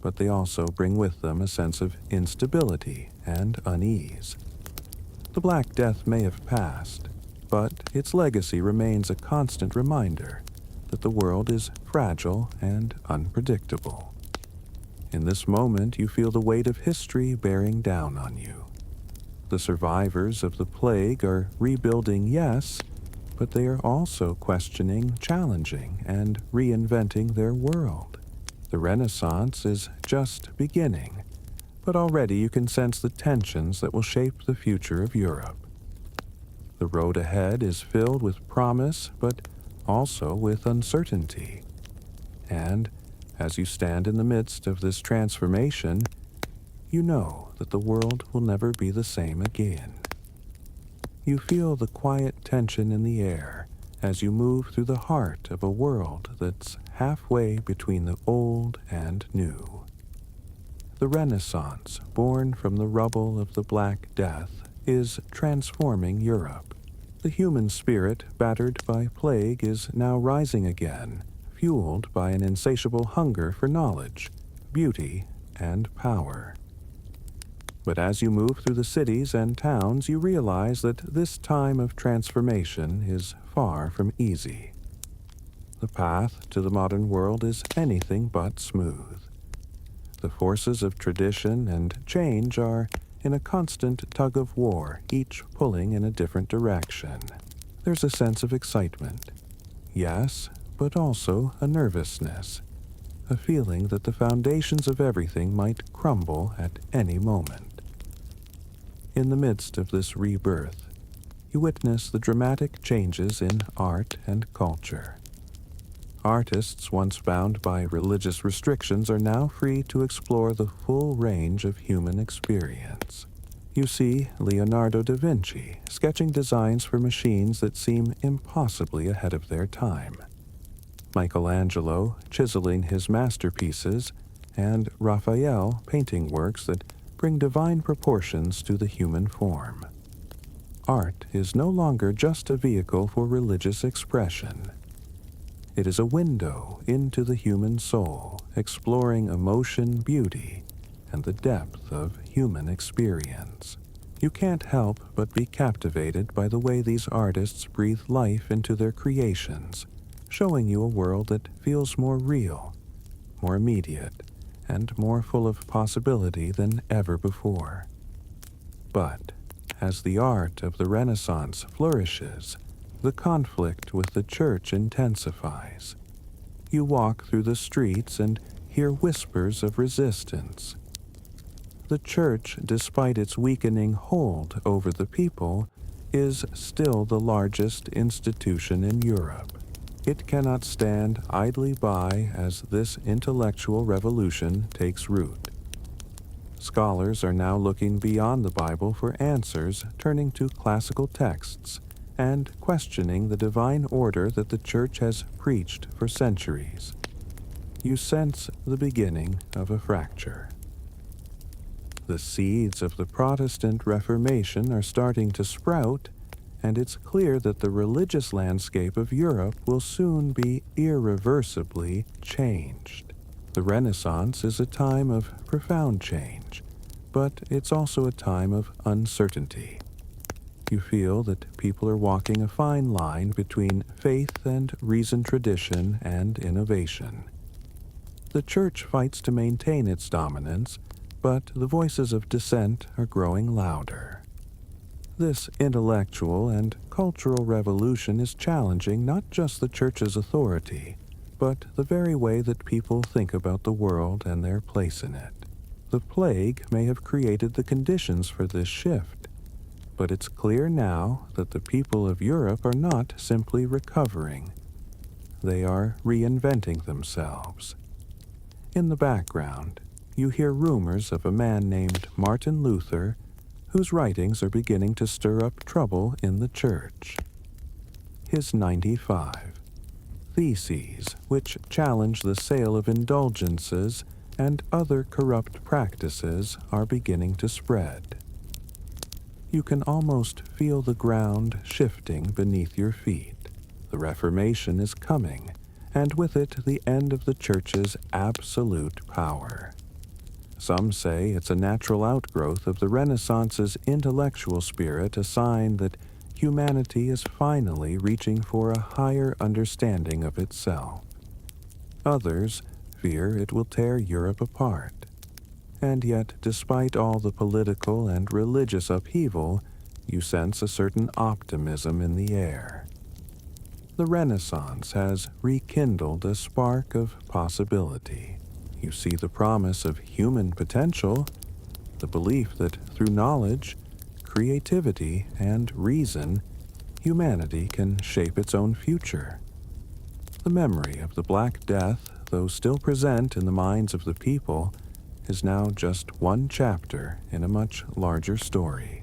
but they also bring with them a sense of instability and unease. The Black Death may have passed, but its legacy remains a constant reminder that the world is fragile and unpredictable. In this moment, you feel the weight of history bearing down on you. The survivors of the plague are rebuilding, yes, but they are also questioning, challenging, and reinventing their world. The Renaissance is just beginning, but already you can sense the tensions that will shape the future of Europe. The road ahead is filled with promise, but also with uncertainty. And as you stand in the midst of this transformation, you know that the world will never be the same again. You feel the quiet tension in the air as you move through the heart of a world that's halfway between the old and new. The Renaissance, born from the rubble of the Black Death, is transforming Europe. The human spirit, battered by plague, is now rising again, fueled by an insatiable hunger for knowledge, beauty, and power. But as you move through the cities and towns, you realize that this time of transformation is far from easy. The path to the modern world is anything but smooth. The forces of tradition and change are in a constant tug of war, each pulling in a different direction. There's a sense of excitement, yes, but also a nervousness, a feeling that the foundations of everything might crumble at any moment. In the midst of this rebirth, you witness the dramatic changes in art and culture. Artists once bound by religious restrictions are now free to explore the full range of human experience. You see Leonardo da Vinci sketching designs for machines that seem impossibly ahead of their time, Michelangelo chiseling his masterpieces, and Raphael painting works that bring divine proportions to the human form. Art is no longer just a vehicle for religious expression. It is a window into the human soul, exploring emotion, beauty, and the depth of human experience. You can't help but be captivated by the way these artists breathe life into their creations, showing you a world that feels more real, more immediate, and more full of possibility than ever before. But as the art of the Renaissance flourishes, the conflict with the church intensifies. You walk through the streets and hear whispers of resistance. The church, despite its weakening hold over the people, is still the largest institution in Europe. It cannot stand idly by as this intellectual revolution takes root. Scholars are now looking beyond the Bible for answers, turning to classical texts, and questioning the divine order that the Church has preached for centuries. You sense the beginning of a fracture. The seeds of the Protestant Reformation are starting to sprout, and it's clear that the religious landscape of Europe will soon be irreversibly changed. The Renaissance is a time of profound change, but it's also a time of uncertainty. You feel that people are walking a fine line between faith and reasoned tradition and innovation. The Church fights to maintain its dominance, but the voices of dissent are growing louder. This intellectual and cultural revolution is challenging not just the Church's authority, but the very way that people think about the world and their place in it. The plague may have created the conditions for this shift, but it's clear now that the people of Europe are not simply recovering. They are reinventing themselves. In the background, you hear rumors of a man named Martin Luther, whose writings are beginning to stir up trouble in the church. His 95 Theses, which challenge the sale of indulgences and other corrupt practices, are beginning to spread. You can almost feel the ground shifting beneath your feet. The Reformation is coming, and with it the end of the Church's absolute power. Some say it's a natural outgrowth of the Renaissance's intellectual spirit, a sign that humanity is finally reaching for a higher understanding of itself. Others fear it will tear Europe apart. And yet, despite all the political and religious upheaval, you sense a certain optimism in the air. The Renaissance has rekindled a spark of possibility. You see the promise of human potential, the belief that through knowledge, creativity, and reason, humanity can shape its own future. The memory of the Black Death, though still present in the minds of the people, is now just one chapter in a much larger story.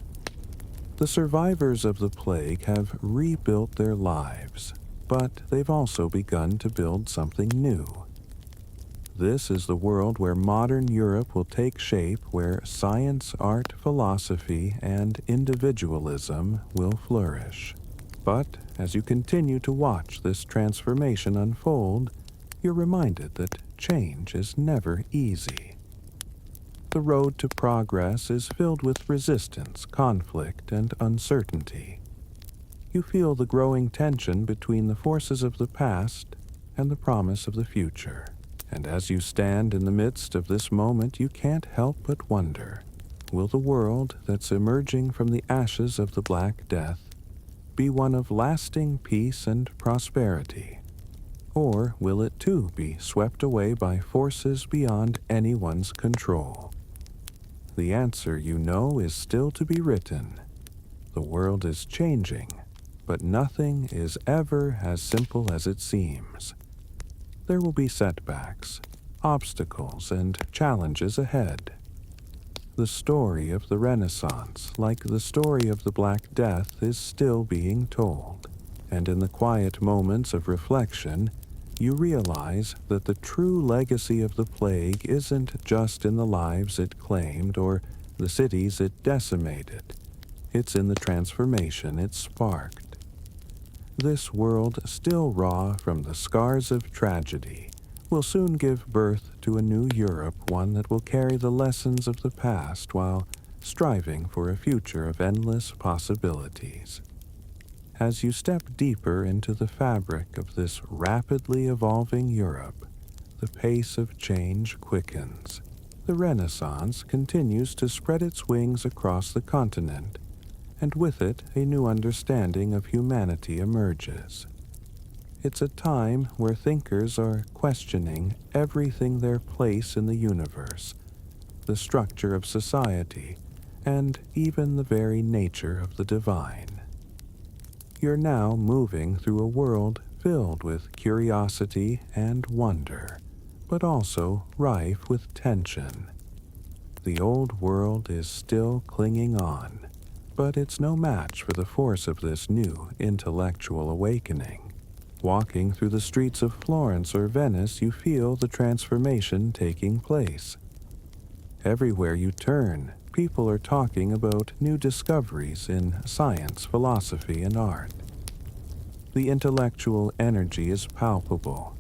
The survivors of the plague have rebuilt their lives, but they've also begun to build something new. This is the world where modern Europe will take shape, where science, art, philosophy, and individualism will flourish. But as you continue to watch this transformation unfold, you're reminded that change is never easy. The road to progress is filled with resistance, conflict, and uncertainty. You feel the growing tension between the forces of the past and the promise of the future. And as you stand in the midst of this moment, you can't help but wonder, will the world that's emerging from the ashes of the Black Death be one of lasting peace and prosperity? Or will it too be swept away by forces beyond anyone's control? The answer, you know, is still to be written. The world is changing, but nothing is ever as simple as it seems. There will be setbacks, obstacles, and challenges ahead. The story of the Renaissance, like the story of the Black Death, is still being told, and in the quiet moments of reflection, you realize that the true legacy of the plague isn't just in the lives it claimed or the cities it decimated. It's in the transformation it sparked. This world, still raw from the scars of tragedy, will soon give birth to a new Europe, one that will carry the lessons of the past while striving for a future of endless possibilities. As you step deeper into the fabric of this rapidly evolving Europe, the pace of change quickens. The Renaissance continues to spread its wings across the continent, and with it a new understanding of humanity emerges. It's a time where thinkers are questioning everything their place in the universe, the structure of society, and even the very nature of the divine. You're now moving through a world filled with curiosity and wonder, but also rife with tension. The old world is still clinging on, but it's no match for the force of this new intellectual awakening. Walking through the streets of Florence or Venice, you feel the transformation taking place. Everywhere you turn, people are talking about new discoveries in science, philosophy, and art. The intellectual energy is palpable,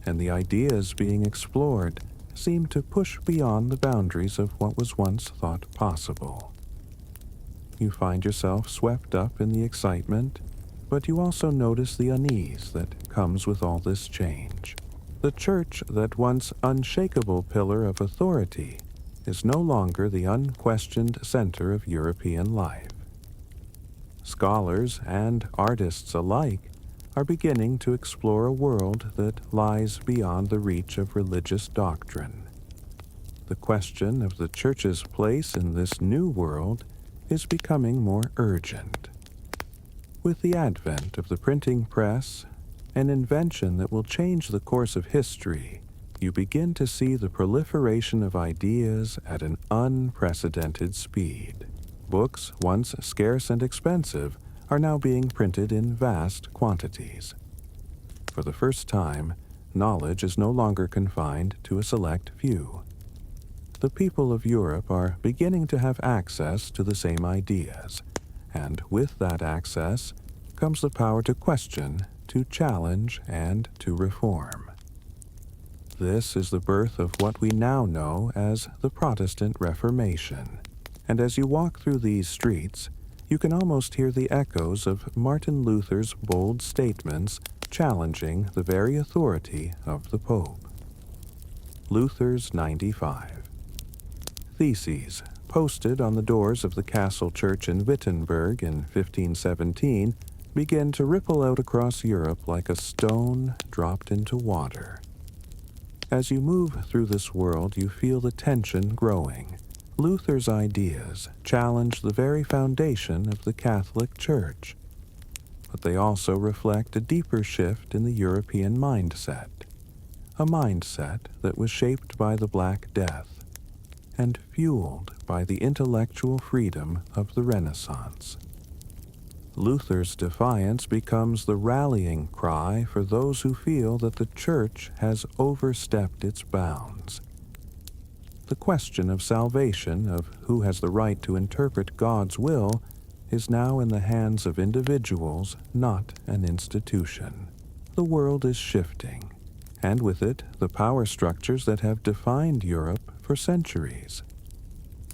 and the ideas being explored seem to push beyond the boundaries of what was once thought possible. You find yourself swept up in the excitement, but you also notice the unease that comes with all this change. The church, that once unshakable pillar of authority, is no longer the unquestioned center of European life. Scholars and artists alike are beginning to explore a world that lies beyond the reach of religious doctrine. The question of the church's place in this new world is becoming more urgent. With the advent of the printing press, an invention that will change the course of history, you begin to see the proliferation of ideas at an unprecedented speed. Books, once scarce and expensive, are now being printed in vast quantities. For the first time, knowledge is no longer confined to a select few. The people of Europe are beginning to have access to the same ideas, and with that access comes the power to question, to challenge, and to reform. This is the birth of what we now know as the Protestant Reformation. And as you walk through these streets, you can almost hear the echoes of Martin Luther's bold statements challenging the very authority of the Pope. Luther's 95. Theses, posted on the doors of the castle church in Wittenberg in 1517, begin to ripple out across Europe like a stone dropped into water. As you move through this world, you feel the tension growing. Luther's ideas challenge the very foundation of the Catholic Church, but they also reflect a deeper shift in the European mindset, a mindset that was shaped by the Black Death and fueled by the intellectual freedom of the Renaissance. Luther's defiance becomes the rallying cry for those who feel that the Church has overstepped its bounds. The question of salvation, of who has the right to interpret God's will, is now in the hands of individuals, not an institution. The world is shifting, and with it, the power structures that have defined Europe for centuries.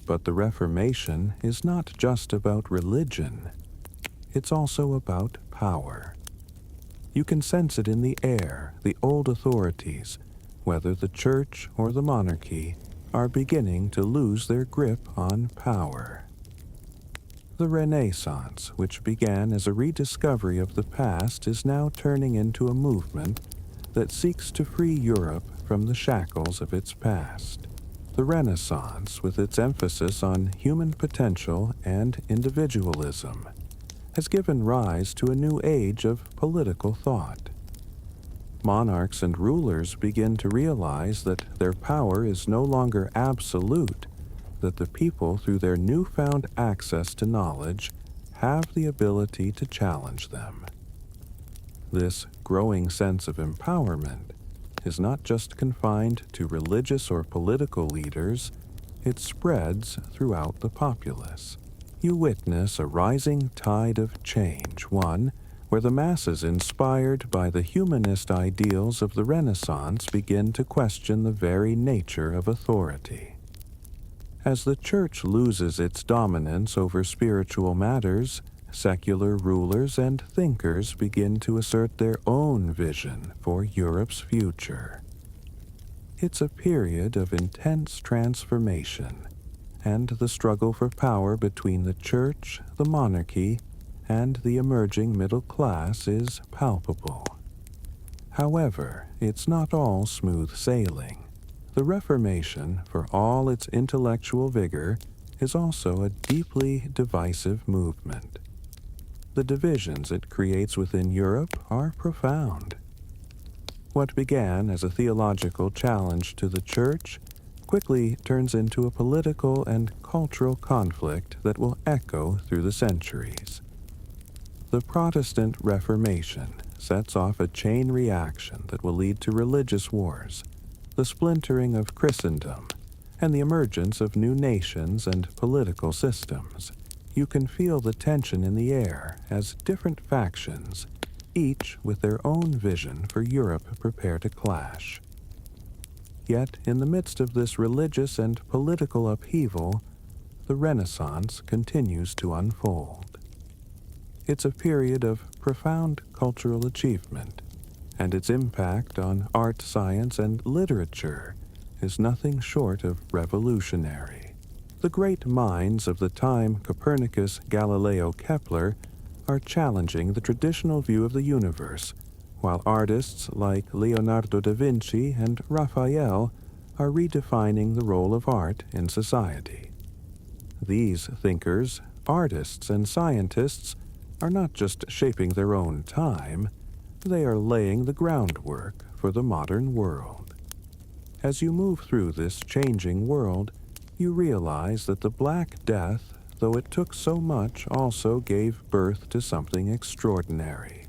But the Reformation is not just about religion. It's also about power. You can sense it in the air. The old authorities, whether the church or the monarchy, are beginning to lose their grip on power. The Renaissance, which began as a rediscovery of the past, is now turning into a movement that seeks to free Europe from the shackles of its past. The Renaissance, with its emphasis on human potential and individualism, has given rise to a new age of political thought. Monarchs and rulers begin to realize that their power is no longer absolute, that the people, through their newfound access to knowledge, have the ability to challenge them. This growing sense of empowerment is not just confined to religious or political leaders, it spreads throughout the populace. You witness a rising tide of change, one where the masses inspired by the humanist ideals of the Renaissance begin to question the very nature of authority. As the Church loses its dominance over spiritual matters, secular rulers and thinkers begin to assert their own vision for Europe's future. It's a period of intense transformation, and the struggle for power between the church, the monarchy, and the emerging middle class is palpable. However, it's not all smooth sailing. The Reformation, for all its intellectual vigor, is also a deeply divisive movement. The divisions it creates within Europe are profound. What began as a theological challenge to the Church quickly turns into a political and cultural conflict that will echo through the centuries. The Protestant Reformation sets off a chain reaction that will lead to religious wars, the splintering of Christendom, and the emergence of new nations and political systems. You can feel the tension in the air as different factions, each with their own vision for Europe, prepare to clash. Yet, in the midst of this religious and political upheaval, the Renaissance continues to unfold. It's a period of profound cultural achievement, and its impact on art, science, and literature is nothing short of revolutionary. The great minds of the time, Copernicus, Galileo, Kepler, are challenging the traditional view of the universe, while artists like Leonardo da Vinci and Raphael are redefining the role of art in society. These thinkers, artists, and scientists are not just shaping their own time, they are laying the groundwork for the modern world. As you move through this changing world, you realize that the Black Death, though it took so much, also gave birth to something extraordinary.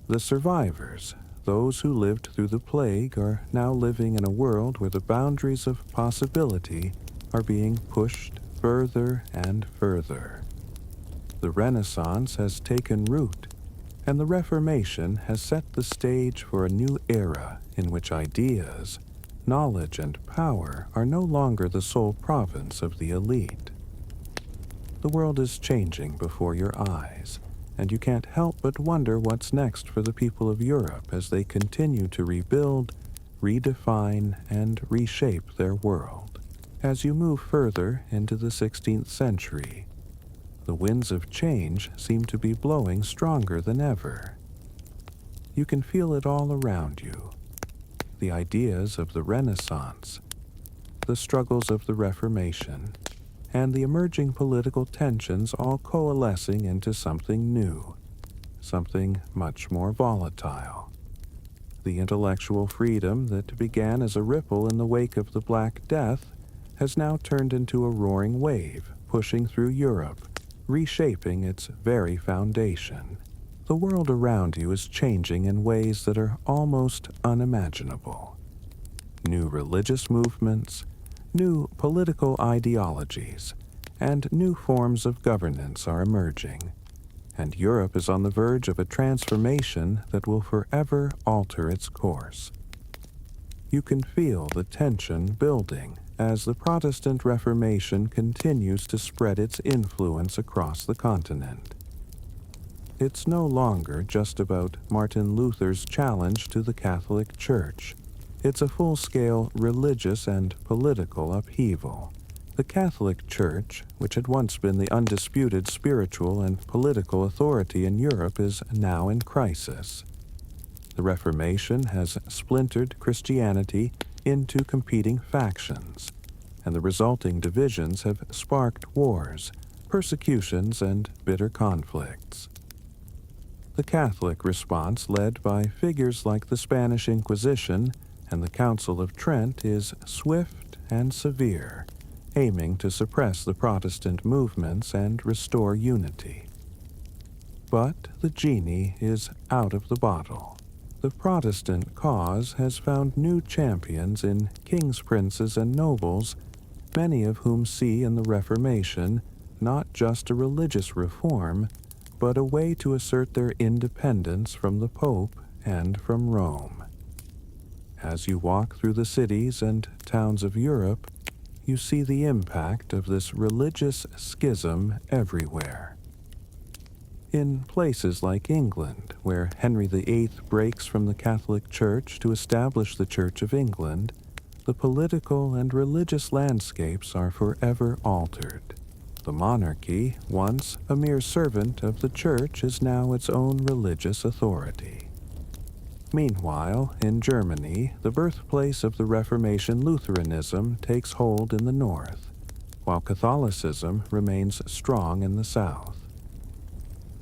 The survivors, those who lived through the plague, are now living in a world where the boundaries of possibility are being pushed further and further. The Renaissance has taken root, and the Reformation has set the stage for a new era in which ideas, knowledge and power are no longer the sole province of the elite. The world is changing before your eyes, and you can't help but wonder what's next for the people of Europe as they continue to rebuild, redefine, and reshape their world. As you move further into the 16th century, the winds of change seem to be blowing stronger than ever. You can feel it all around you. The ideas of the Renaissance, the struggles of the Reformation, and the emerging political tensions all coalescing into something new, something much more volatile. The intellectual freedom that began as a ripple in the wake of the Black Death has now turned into a roaring wave, pushing through Europe, reshaping its very foundation. The world around you is changing in ways that are almost unimaginable. New religious movements, new political ideologies, and new forms of governance are emerging, and Europe is on the verge of a transformation that will forever alter its course. You can feel the tension building as the Protestant Reformation continues to spread its influence across the continent. It's no longer just about Martin Luther's challenge to the Catholic Church. It's a full-scale religious and political upheaval. The Catholic Church, which had once been the undisputed spiritual and political authority in Europe, is now in crisis. The Reformation has splintered Christianity into competing factions, and the resulting divisions have sparked wars, persecutions, and bitter conflicts. The Catholic response, led by figures like the Spanish Inquisition and the Council of Trent, is swift and severe, aiming to suppress the Protestant movements and restore unity. But the genie is out of the bottle. The Protestant cause has found new champions in kings, princes, and nobles, many of whom see in the Reformation not just a religious reform, but a way to assert their independence from the Pope and from Rome. As you walk through the cities and towns of Europe, you see the impact of this religious schism everywhere. In places like England, where Henry VIII breaks from the Catholic Church to establish the Church of England, the political and religious landscapes are forever altered. The monarchy, once a mere servant of the Church, is now its own religious authority. Meanwhile, in Germany, the birthplace of the Reformation, Lutheranism takes hold in the north, while Catholicism remains strong in the south.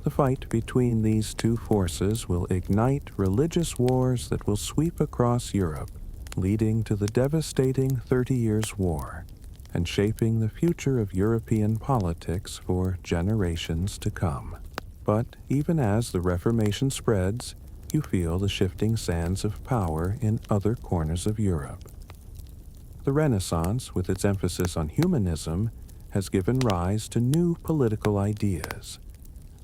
The fight between these two forces will ignite religious wars that will sweep across Europe, leading to the devastating 30 Years' War, and shaping the future of European politics for generations to come. But even as the Reformation spreads, you feel the shifting sands of power in other corners of Europe. The Renaissance, with its emphasis on humanism, has given rise to new political ideas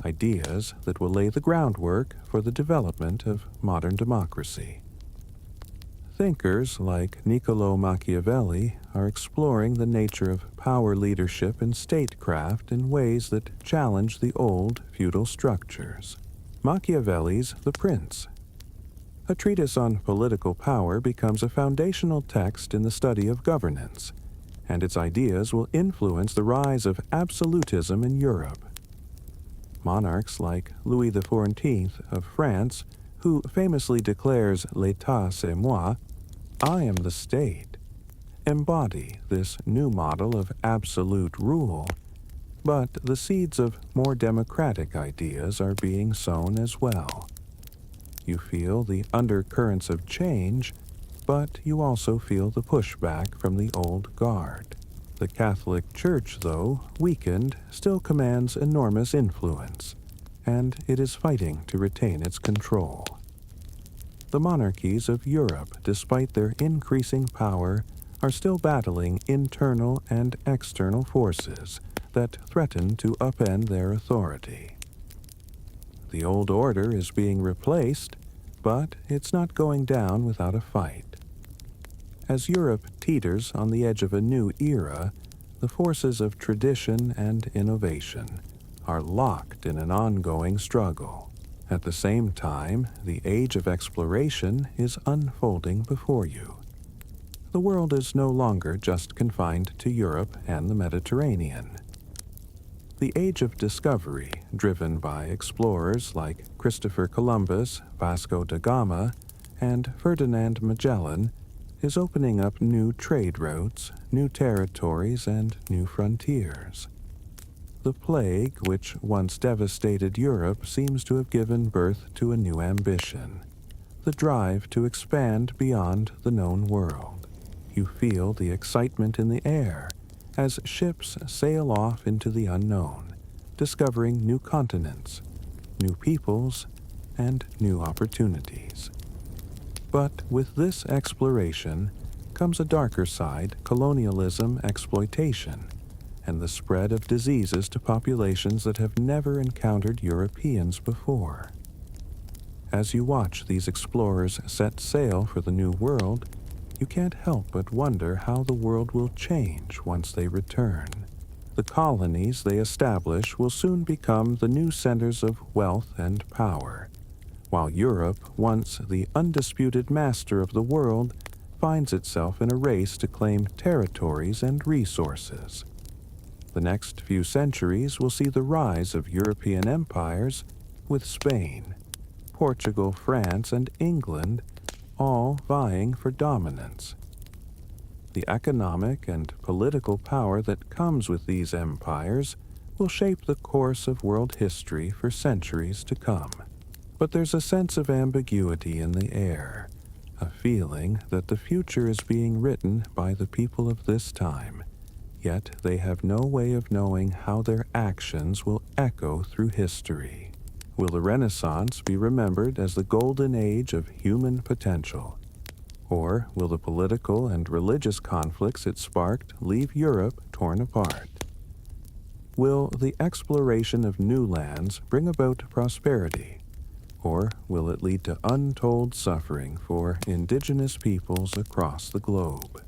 that will lay the groundwork for the development of modern democracy. Thinkers like Niccolò Machiavelli are exploring the nature of power leadership and statecraft in ways that challenge the old feudal structures. Machiavelli's The Prince. A treatise on political power becomes a foundational text in the study of governance, and its ideas will influence the rise of absolutism in Europe. Monarchs like Louis XIV of France, who famously declares "L'État c'est moi," I am the state, embody this new model of absolute rule, but the seeds of more democratic ideas are being sown as well. You feel the undercurrents of change, but you also feel the pushback from the old guard. The Catholic Church, though weakened, still commands enormous influence, and it is fighting to retain its control. The monarchies of Europe, despite their increasing power, are still battling internal and external forces that threaten to upend their authority. The old order is being replaced, but it's not going down without a fight. As Europe teeters on the edge of a new era, the forces of tradition and innovation are locked in an ongoing struggle. At the same time, the age of exploration is unfolding before you. The world is no longer just confined to Europe and the Mediterranean. The age of discovery, driven by explorers like Christopher Columbus, Vasco da Gama, and Ferdinand Magellan, is opening up new trade routes, new territories, and new frontiers. The plague, which once devastated Europe, seems to have given birth to a new ambition, the drive to expand beyond the known world. You feel the excitement in the air as ships sail off into the unknown, discovering new continents, new peoples, and new opportunities. But with this exploration comes a darker side: colonialism, exploitation, and the spread of diseases to populations that have never encountered Europeans before. As you watch these explorers set sail for the New World, you can't help but wonder how the world will change once they return. The colonies they establish will soon become the new centers of wealth and power, while Europe, once the undisputed master of the world, finds itself in a race to claim territories and resources. The next few centuries will see the rise of European empires, with Spain, Portugal, France, and England all vying for dominance. The economic and political power that comes with these empires will shape the course of world history for centuries to come. But there's a sense of ambiguity in the air, a feeling that the future is being written by the people of this time, yet they have no way of knowing how their actions will echo through history. Will the Renaissance be remembered as the golden age of human potential? Or will the political and religious conflicts it sparked leave Europe torn apart? Will the exploration of new lands bring about prosperity? Or will it lead to untold suffering for indigenous peoples across the globe?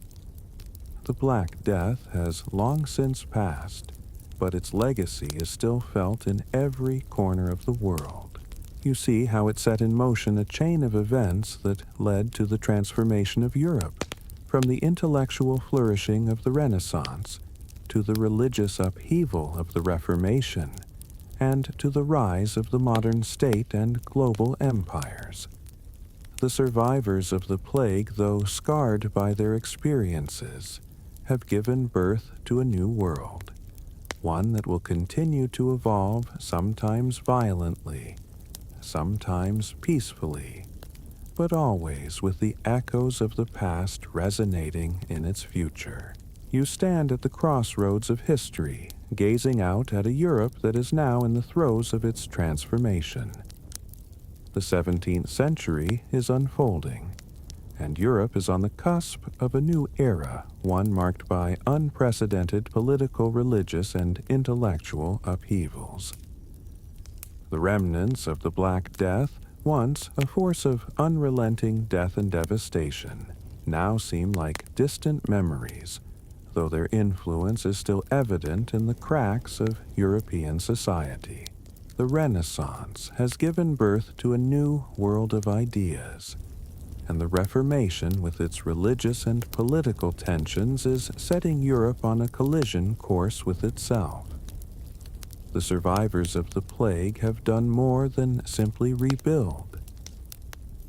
The Black Death has long since passed, but its legacy is still felt in every corner of the world. You see how it set in motion a chain of events that led to the transformation of Europe, from the intellectual flourishing of the Renaissance to the religious upheaval of the Reformation, and to the rise of the modern state and global empires. The survivors of the plague, though scarred by their experiences, have given birth to a new world, one that will continue to evolve, sometimes violently, sometimes peacefully, but always with the echoes of the past resonating in its future. You stand at the crossroads of history, gazing out at a Europe that is now in the throes of its transformation. The 17th century is unfolding, and Europe is on the cusp of a new era, one marked by unprecedented political, religious, and intellectual upheavals. The remnants of the Black Death, once a force of unrelenting death and devastation, now seem like distant memories, though their influence is still evident in the cracks of European society. The Renaissance has given birth to a new world of ideas, and the Reformation, with its religious and political tensions, is setting Europe on a collision course with itself. The survivors of the plague have done more than simply rebuild.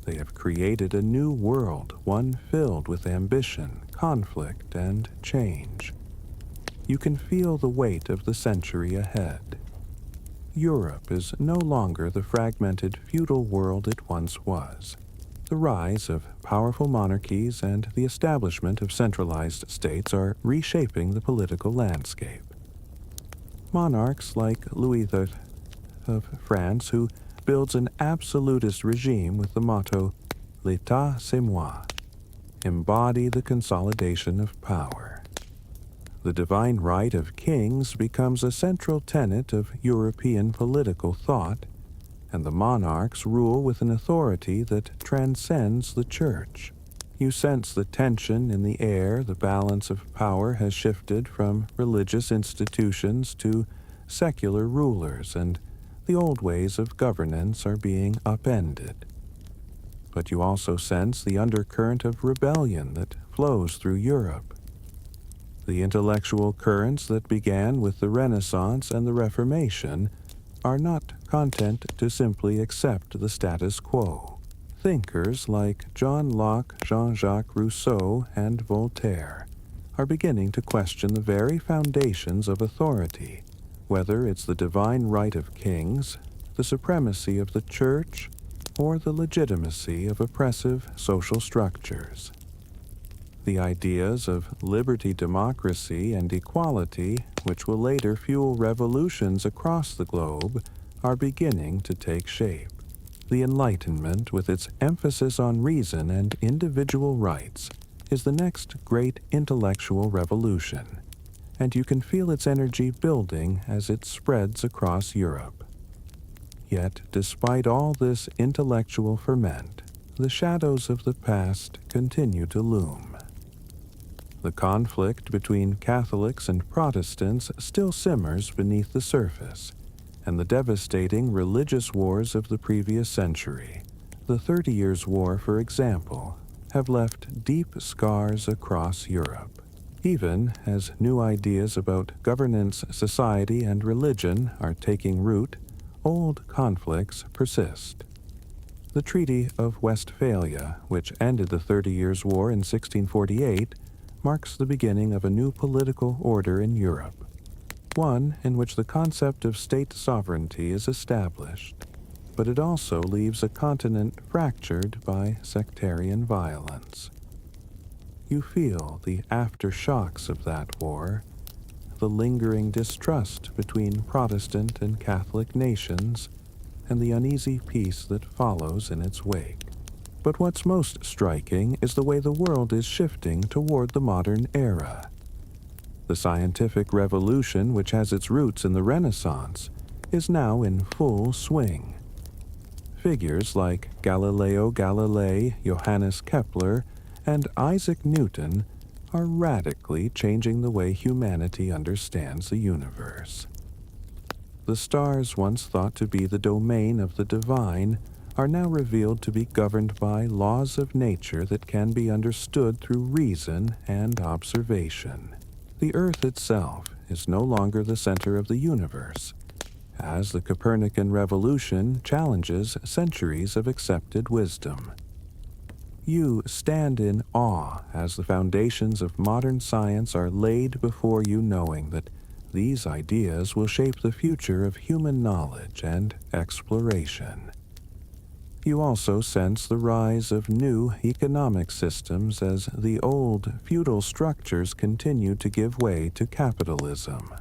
They have created a new world, one filled with ambition, conflict, and change. You can feel the weight of the century ahead. Europe is no longer the fragmented feudal world it once was. The rise of powerful monarchies and the establishment of centralized states are reshaping the political landscape. Monarchs like Louis XIII of France, who builds an absolutist regime with the motto, "L'État c'est moi," embody the consolidation of power. The divine right of kings becomes a central tenet of European political thought, and the monarchs rule with an authority that transcends the church. You sense the tension in the air. The balance of power has shifted from religious institutions to secular rulers, and the old ways of governance are being upended. But you also sense the undercurrent of rebellion that flows through Europe. The intellectual currents that began with the Renaissance and the Reformation are not content to simply accept the status quo. Thinkers like John Locke, Jean-Jacques Rousseau, and Voltaire are beginning to question the very foundations of authority, whether it's the divine right of kings, the supremacy of the church, or the legitimacy of oppressive social structures. The ideas of liberty, democracy, and equality, which will later fuel revolutions across the globe, are beginning to take shape. The Enlightenment, with its emphasis on reason and individual rights, is the next great intellectual revolution, and you can feel its energy building as it spreads across Europe. Yet, despite all this intellectual ferment, the shadows of the past continue to loom. The conflict between Catholics and Protestants still simmers beneath the surface, and the devastating religious wars of the previous century, the 30 Years' War for example, have left deep scars across Europe. Even as new ideas about governance, society, and religion are taking root, old conflicts persist. The Treaty of Westphalia, which ended the 30 Years' War in 1648, marks the beginning of a new political order in Europe, one in which the concept of state sovereignty is established, but it also leaves a continent fractured by sectarian violence. You feel the aftershocks of that war, the lingering distrust between Protestant and Catholic nations, and the uneasy peace that follows in its wake. But what's most striking is the way the world is shifting toward the modern era. The scientific revolution, which has its roots in the Renaissance, is now in full swing. Figures like Galileo Galilei, Johannes Kepler, and Isaac Newton are radically changing the way humanity understands the universe. The stars, once thought to be the domain of the divine, are now revealed to be governed by laws of nature that can be understood through reason and observation. The Earth itself is no longer the center of the universe, as the Copernican revolution challenges centuries of accepted wisdom. You stand in awe as the foundations of modern science are laid before you, knowing that these ideas will shape the future of human knowledge and exploration. You also sense the rise of new economic systems as the old feudal structures continue to give way to capitalism.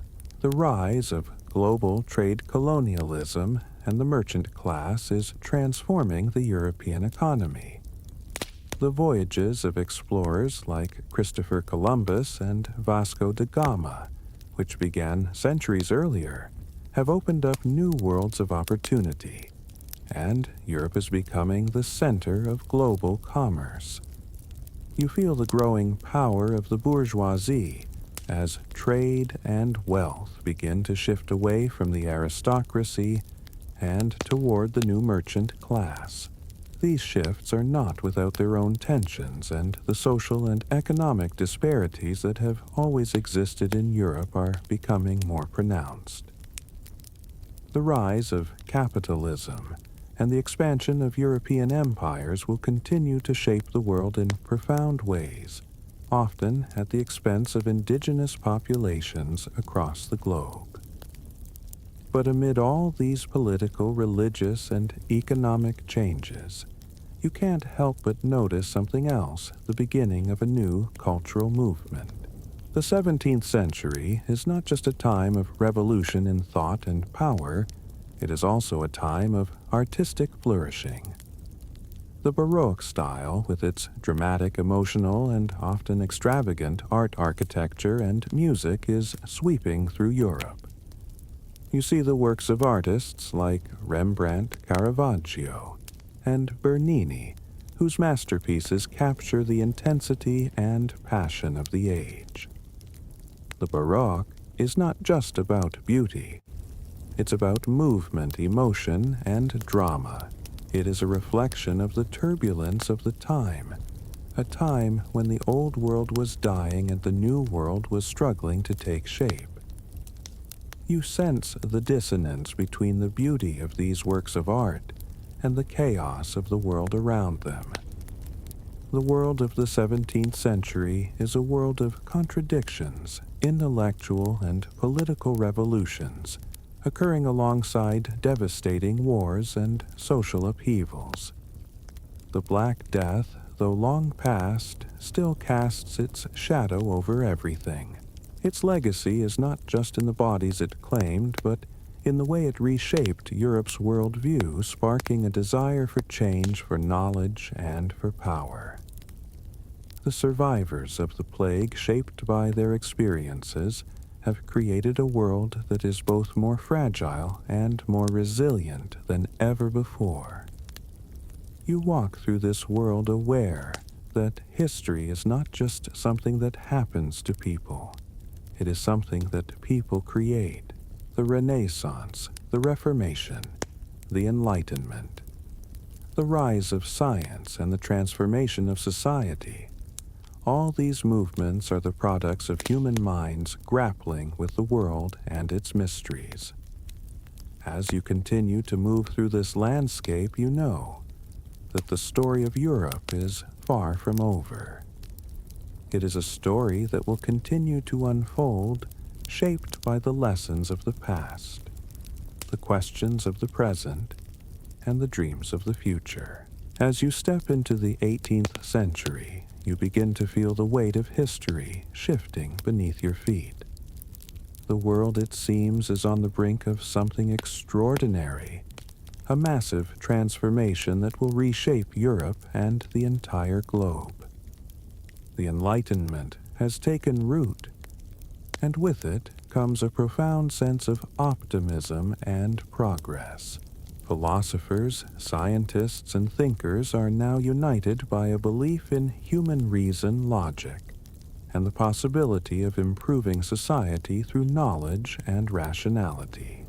The rise of global trade colonialism and the merchant class is transforming the European economy. The voyages of explorers like Christopher Columbus and Vasco da Gama, which began centuries earlier, have opened up new worlds of opportunity, and Europe is becoming the center of global commerce. You feel the growing power of the bourgeoisie as trade and wealth begin to shift away from the aristocracy and toward the new merchant class. These shifts are not without their own tensions, and the social and economic disparities that have always existed in Europe are becoming more pronounced. The rise of capitalism and the expansion of European empires will continue to shape the world in profound ways, often at the expense of indigenous populations across the globe. But amid all these political, religious, and economic changes, you can't help but notice something else, the beginning of a new cultural movement. The 17th century is not just a time of revolution in thought and power, it is also a time of artistic flourishing. The Baroque style, with its dramatic, emotional, and often extravagant art architecture and music, is sweeping through Europe. You see the works of artists like Rembrandt, Caravaggio, and Bernini whose masterpieces capture the intensity and passion of the age. The Baroque is not just about beauty. It's about movement, emotion, and drama. It is a reflection of the turbulence of the time, a time when the old world was dying and the new world was struggling to take shape. You sense the dissonance between the beauty of these works of art and the chaos of the world around them. The world of the 17th century is a world of contradictions, intellectual and political revolutions, occurring alongside devastating wars and social upheavals. The Black Death, though long past, still casts its shadow over everything. Its legacy is not just in the bodies it claimed, but in the way it reshaped Europe's worldview, sparking a desire for change, for knowledge, and for power. The survivors of the plague, shaped by their experiences, have created a world that is both more fragile and more resilient than ever before. You walk through this world aware that history is not just something that happens to people. It is something that people create. The Renaissance, the Reformation, the Enlightenment, the rise of science and the transformation of society. All these movements are the products of human minds grappling with the world and its mysteries. As you continue to move through this landscape, you know that the story of Europe is far from over. It is a story that will continue to unfold, shaped by the lessons of the past, the questions of the present, and the dreams of the future. As you step into the 18th century, you begin to feel the weight of history shifting beneath your feet. The world, it seems, is on the brink of something extraordinary, a massive transformation that will reshape Europe and the entire globe. The Enlightenment has taken root, and with it comes a profound sense of optimism and progress. Philosophers, scientists, and thinkers are now united by a belief in human reason, logic, and the possibility of improving society through knowledge and rationality.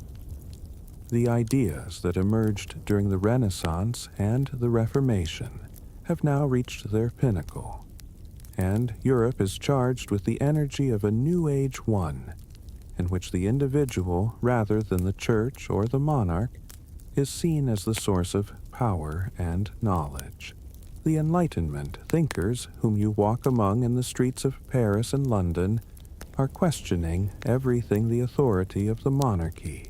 The ideas that emerged during the Renaissance and the Reformation have now reached their pinnacle, and Europe is charged with the energy of a New Age one, in which the individual, rather than the church or the monarch, is seen as the source of power and knowledge. The Enlightenment thinkers whom you walk among in the streets of Paris and London are questioning everything: the authority of the monarchy,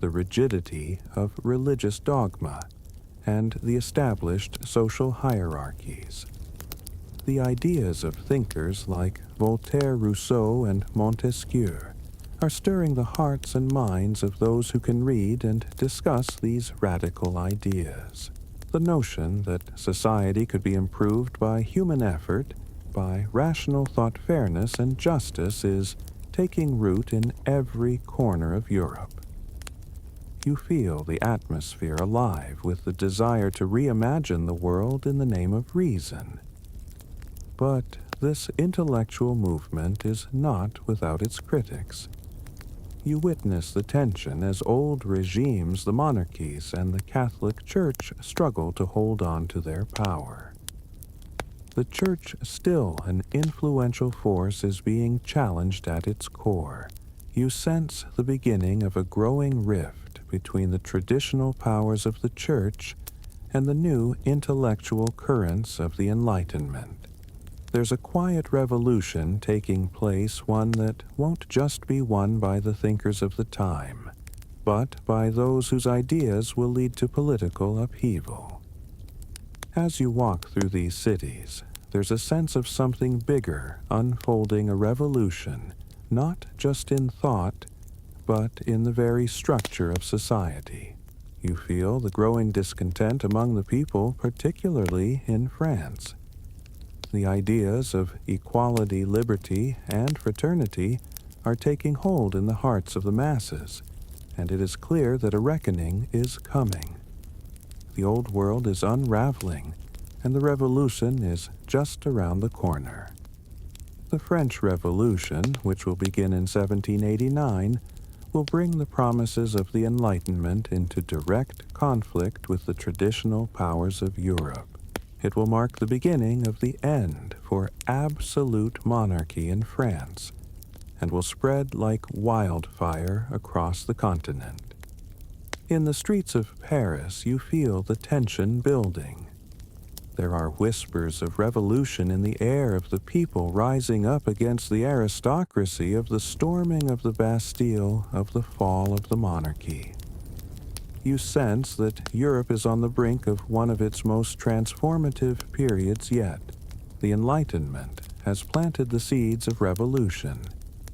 the rigidity of religious dogma, and the established social hierarchies. The ideas of thinkers like Voltaire, Rousseau, and Montesquieu are stirring the hearts and minds of those who can read and discuss these radical ideas. The notion that society could be improved by human effort, by rational thought, fairness, and justice is taking root in every corner of Europe. You feel the atmosphere alive with the desire to reimagine the world in the name of reason. But this intellectual movement is not without its critics. You witness the tension as old regimes, the monarchies, and the Catholic Church struggle to hold on to their power. The Church, still an influential force, is being challenged at its core. You sense the beginning of a growing rift between the traditional powers of the Church and the new intellectual currents of the Enlightenment. There's a quiet revolution taking place, one that won't just be won by the thinkers of the time, but by those whose ideas will lead to political upheaval. As you walk through these cities, there's a sense of something bigger unfolding, a revolution, not just in thought, but in the very structure of society. You feel the growing discontent among the people, particularly in France. The ideas of equality, liberty, and fraternity are taking hold in the hearts of the masses, and it is clear that a reckoning is coming. The old world is unraveling, and the revolution is just around the corner. The French Revolution, which will begin in 1789, will bring the promises of the Enlightenment into direct conflict with the traditional powers of Europe. It will mark the beginning of the end for absolute monarchy in France, and will spread like wildfire across the continent. In the streets of Paris, you feel the tension building. There are whispers of revolution in the air of the people rising up against the aristocracy, of the storming of the Bastille, of the fall of the monarchy. You sense that Europe is on the brink of one of its most transformative periods yet. The Enlightenment has planted the seeds of revolution,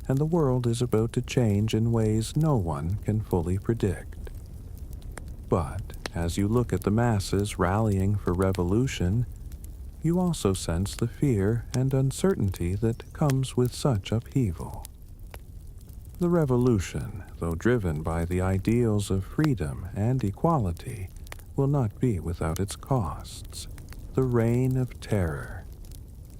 and the world is about to change in ways no one can fully predict. But as you look at the masses rallying for revolution, you also sense the fear and uncertainty that comes with such upheaval. The revolution, though driven by the ideals of freedom and equality, will not be without its costs. The reign of terror,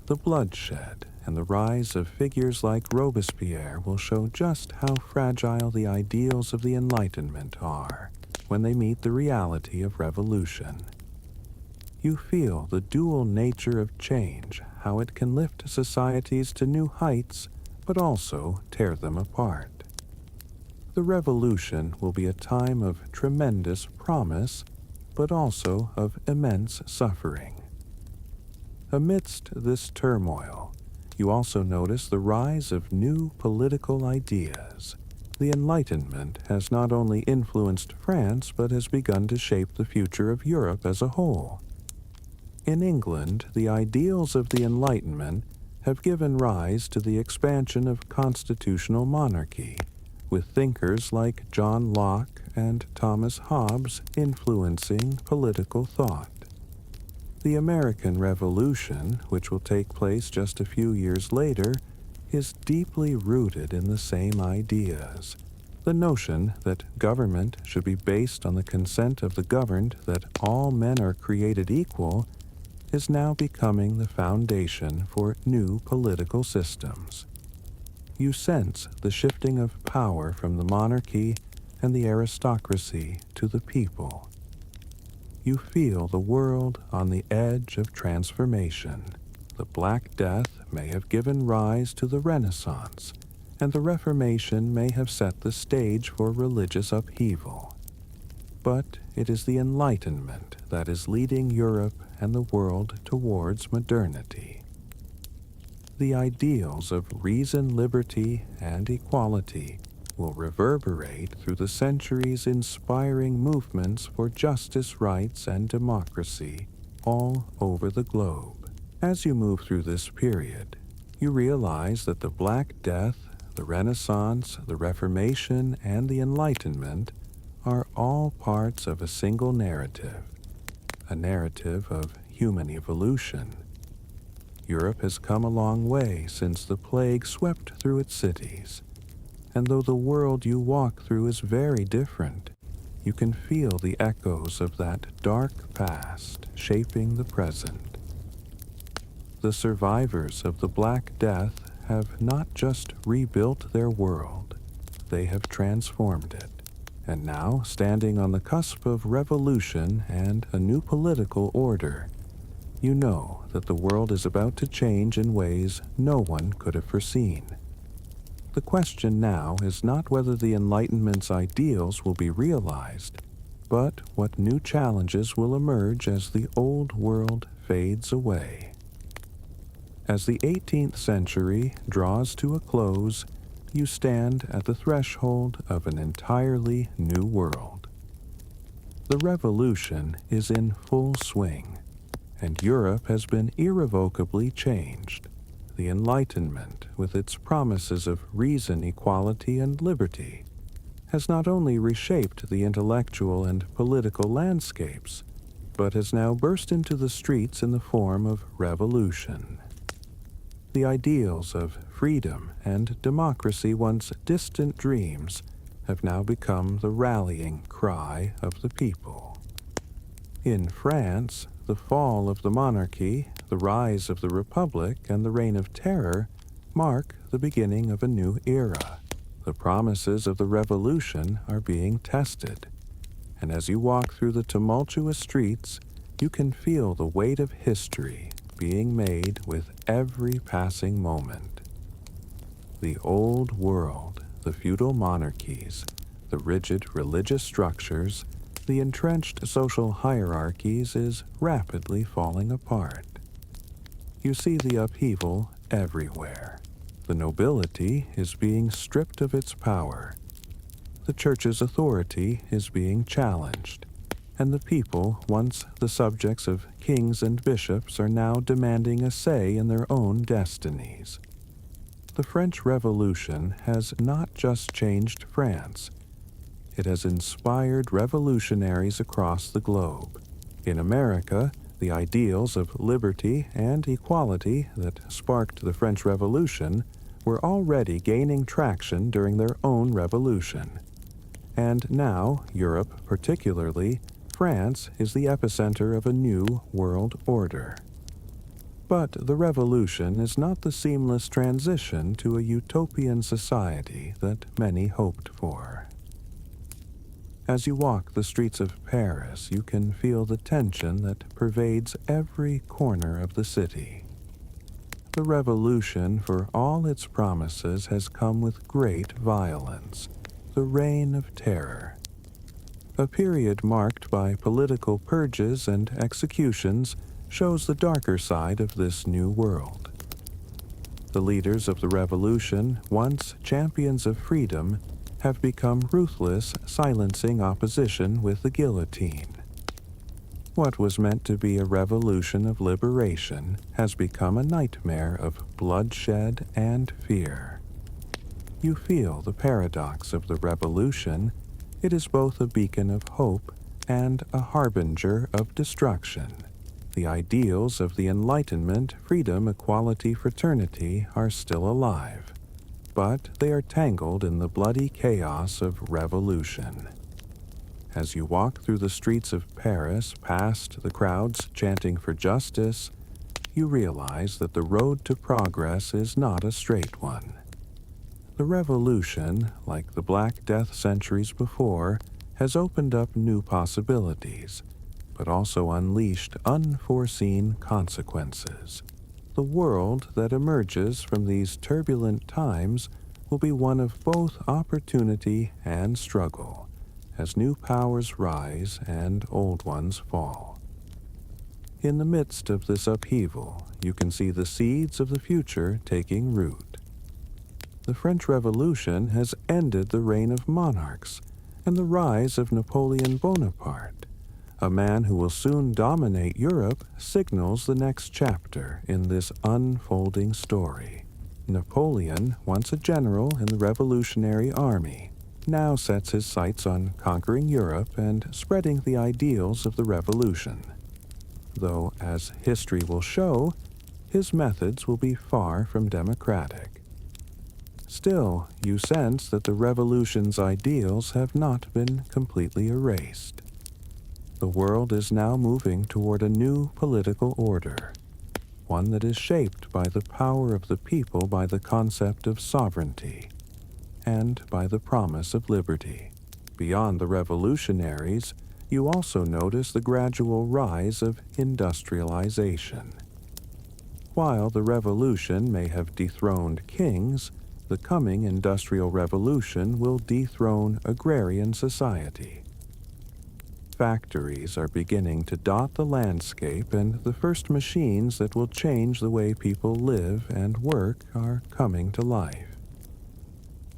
the bloodshed, and the rise of figures like Robespierre will show just how fragile the ideals of the Enlightenment are when they meet the reality of revolution. You feel the dual nature of change, how it can lift societies to new heights, but also tear them apart. The revolution will be a time of tremendous promise, but also of immense suffering. Amidst this turmoil, you also notice the rise of new political ideas. The Enlightenment has not only influenced France, but has begun to shape the future of Europe as a whole. In England, the ideals of the Enlightenment have given rise to the expansion of constitutional monarchy, with thinkers like John Locke and Thomas Hobbes influencing political thought. The American Revolution, which will take place just a few years later, is deeply rooted in the same ideas. The notion that government should be based on the consent of the governed, that all men are created equal, is now becoming the foundation for new political systems. You sense the shifting of power from the monarchy and the aristocracy to the people. You feel the world on the edge of transformation. The Black Death may have given rise to the Renaissance, and the Reformation may have set the stage for religious upheaval. But it is the Enlightenment that is leading Europe and the world towards modernity. The ideals of reason, liberty, and equality will reverberate through the centuries, inspiring movements for justice, rights, and democracy all over the globe. As you move through this period, you realize that the Black Death, the Renaissance, the Reformation, and the Enlightenment are all parts of a single narrative, a narrative of human evolution. Europe has come a long way since the plague swept through its cities, and though the world you walk through is very different, you can feel the echoes of that dark past shaping the present. The survivors of the Black Death have not just rebuilt their world, they have transformed it. And now, standing on the cusp of revolution and a new political order, you know that the world is about to change in ways no one could have foreseen. The question now is not whether the Enlightenment's ideals will be realized, but what new challenges will emerge as the old world fades away. As the 18th century draws to a close, you stand at the threshold of an entirely new world. The revolution is in full swing, and Europe has been irrevocably changed. The Enlightenment, with its promises of reason, equality, and liberty, has not only reshaped the intellectual and political landscapes, but has now burst into the streets in the form of revolution. The ideals of freedom and democracy, once distant dreams, have now become the rallying cry of the people. In France, The fall of the monarchy, the rise of the republic, and the reign of terror mark the beginning of a new era. The promises of the revolution are being tested, and as you walk through the tumultuous streets, you can feel the weight of history being made with every passing moment. The old world, the feudal monarchies, the rigid religious structures, the entrenched social hierarchies is rapidly falling apart. You see the upheaval everywhere. The nobility is being stripped of its power. The church's authority is being challenged, and the people, once the subjects of kings and bishops, are now demanding a say in their own destinies. The French Revolution has not just changed France. It has inspired revolutionaries across the globe. In America, the ideals of liberty and equality that sparked the French Revolution were already gaining traction during their own revolution. And now, Europe, particularly France, is the epicenter of a new world order. But the revolution is not the seamless transition to a utopian society that many hoped for. As you walk the streets of Paris, you can feel the tension that pervades every corner of the city. The revolution, for all its promises, has come with great violence, the reign of terror. A period marked by political purges and executions shows the darker side of this new world. The leaders of the revolution, once champions of freedom, have become ruthless, silencing opposition with the guillotine. What was meant to be a revolution of liberation has become a nightmare of bloodshed and fear. You feel the paradox of the revolution. It is both a beacon of hope and a harbinger of destruction. The ideals of the Enlightenment, freedom, equality, fraternity are still alive, but they are tangled in the bloody chaos of revolution. As you walk through the streets of Paris, past the crowds chanting for justice, you realize that the road to progress is not a straight one. The revolution, like the Black Death centuries before, has opened up new possibilities, but also unleashed unforeseen consequences. The world that emerges from these turbulent times will be one of both opportunity and struggle, as new powers rise and old ones fall. In the midst of this upheaval, you can see the seeds of the future taking root. The French Revolution has ended the reign of monarchs and the rise of Napoleon Bonaparte. A man who will soon dominate Europe signals the next chapter in this unfolding story. Napoleon, once a general in the Revolutionary Army, now sets his sights on conquering Europe and spreading the ideals of the Revolution. Though, as history will show, his methods will be far from democratic. Still, you sense that the Revolution's ideals have not been completely erased. The world is now moving toward a new political order, one that is shaped by the power of the people, by the concept of sovereignty, and by the promise of liberty. Beyond the revolutionaries, you also notice the gradual rise of industrialization. While the revolution may have dethroned kings, the coming industrial revolution will dethrone agrarian society. Factories are beginning to dot the landscape, and the first machines that will change the way people live and work are coming to life.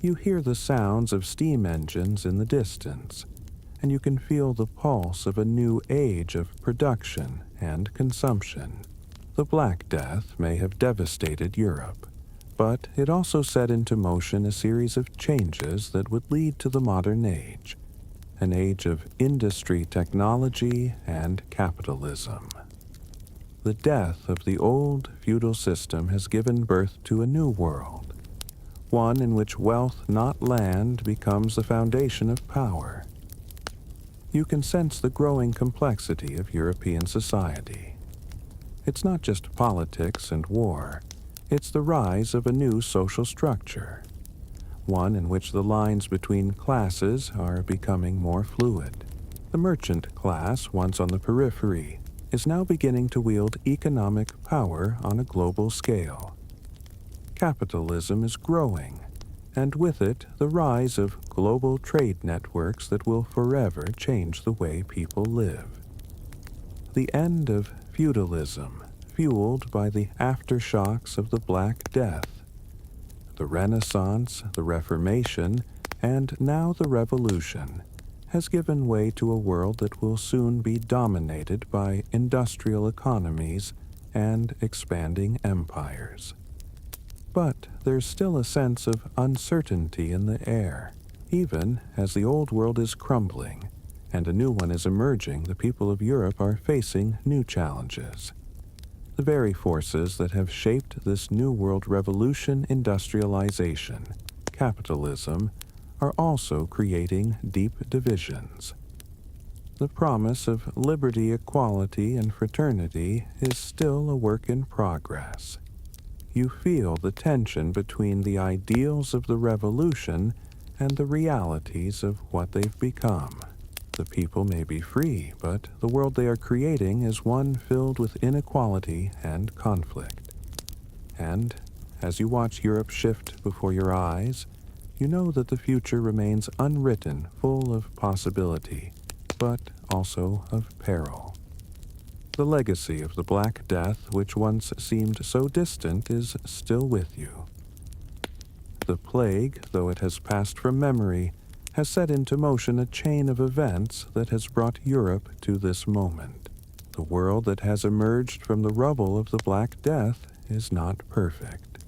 You hear the sounds of steam engines in the distance, and you can feel the pulse of a new age of production and consumption. The Black Death may have devastated Europe, but it also set into motion a series of changes that would lead to the modern age, an age of industry, technology, and capitalism. The death of the old feudal system has given birth to a new world, one in which wealth, not land, becomes the foundation of power. you can sense the growing complexity of European society. It's not just politics and war, it's the rise of a new social structure, one in which the lines between classes are becoming more fluid. The merchant class, once on the periphery, is now beginning to wield economic power on a global scale. Capitalism is growing, and with it the rise of global trade networks that will forever change the way people live. The end of feudalism, fueled by the aftershocks of the Black Death. The Renaissance, the Reformation, and now the Revolution has given way to a world that will soon be dominated by industrial economies and expanding empires. But there's still a sense of uncertainty in the air. Even as the old world is crumbling and a new one is emerging, the people of Europe are facing new challenges. The very forces that have shaped this New World Revolution, industrialization, capitalism, are also creating deep divisions. The promise of liberty, equality, and fraternity is still a work in progress. You feel the tension between the ideals of the revolution and the realities of what they've become. The people may be free, but the world they are creating is one filled with inequality and conflict. And as you watch Europe shift before your eyes, you know that the future remains unwritten, full of possibility, but also of peril. The legacy of the Black Death, which once seemed so distant, is still with you. The plague, though it has passed from memory, has set into motion a chain of events that has brought Europe to this moment. The world that has emerged from the rubble of the Black Death is not perfect.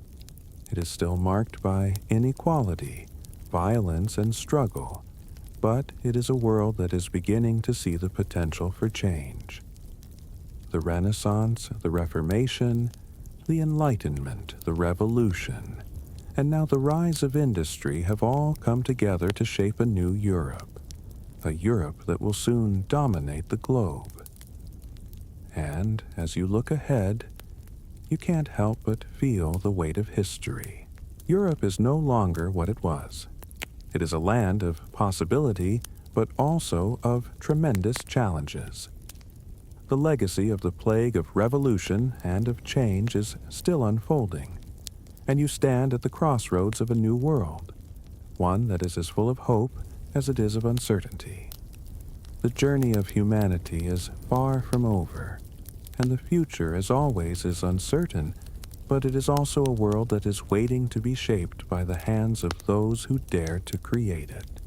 It is still marked by inequality, violence, and struggle, but it is a world that is beginning to see the potential for change. The Renaissance, the Reformation, the Enlightenment, the Revolution, and now the rise of industry have all come together to shape a new Europe, a Europe that will soon dominate the globe. And as you look ahead, you can't help but feel the weight of history. Europe is no longer what it was. It is a land of possibility, but also of tremendous challenges. The legacy of the plague of revolution and of change is still unfolding, and you stand at the crossroads of a new world, one that is as full of hope as it is of uncertainty. The journey of humanity is far from over, and the future, as always, is uncertain, but it is also a world that is waiting to be shaped by the hands of those who dare to create it.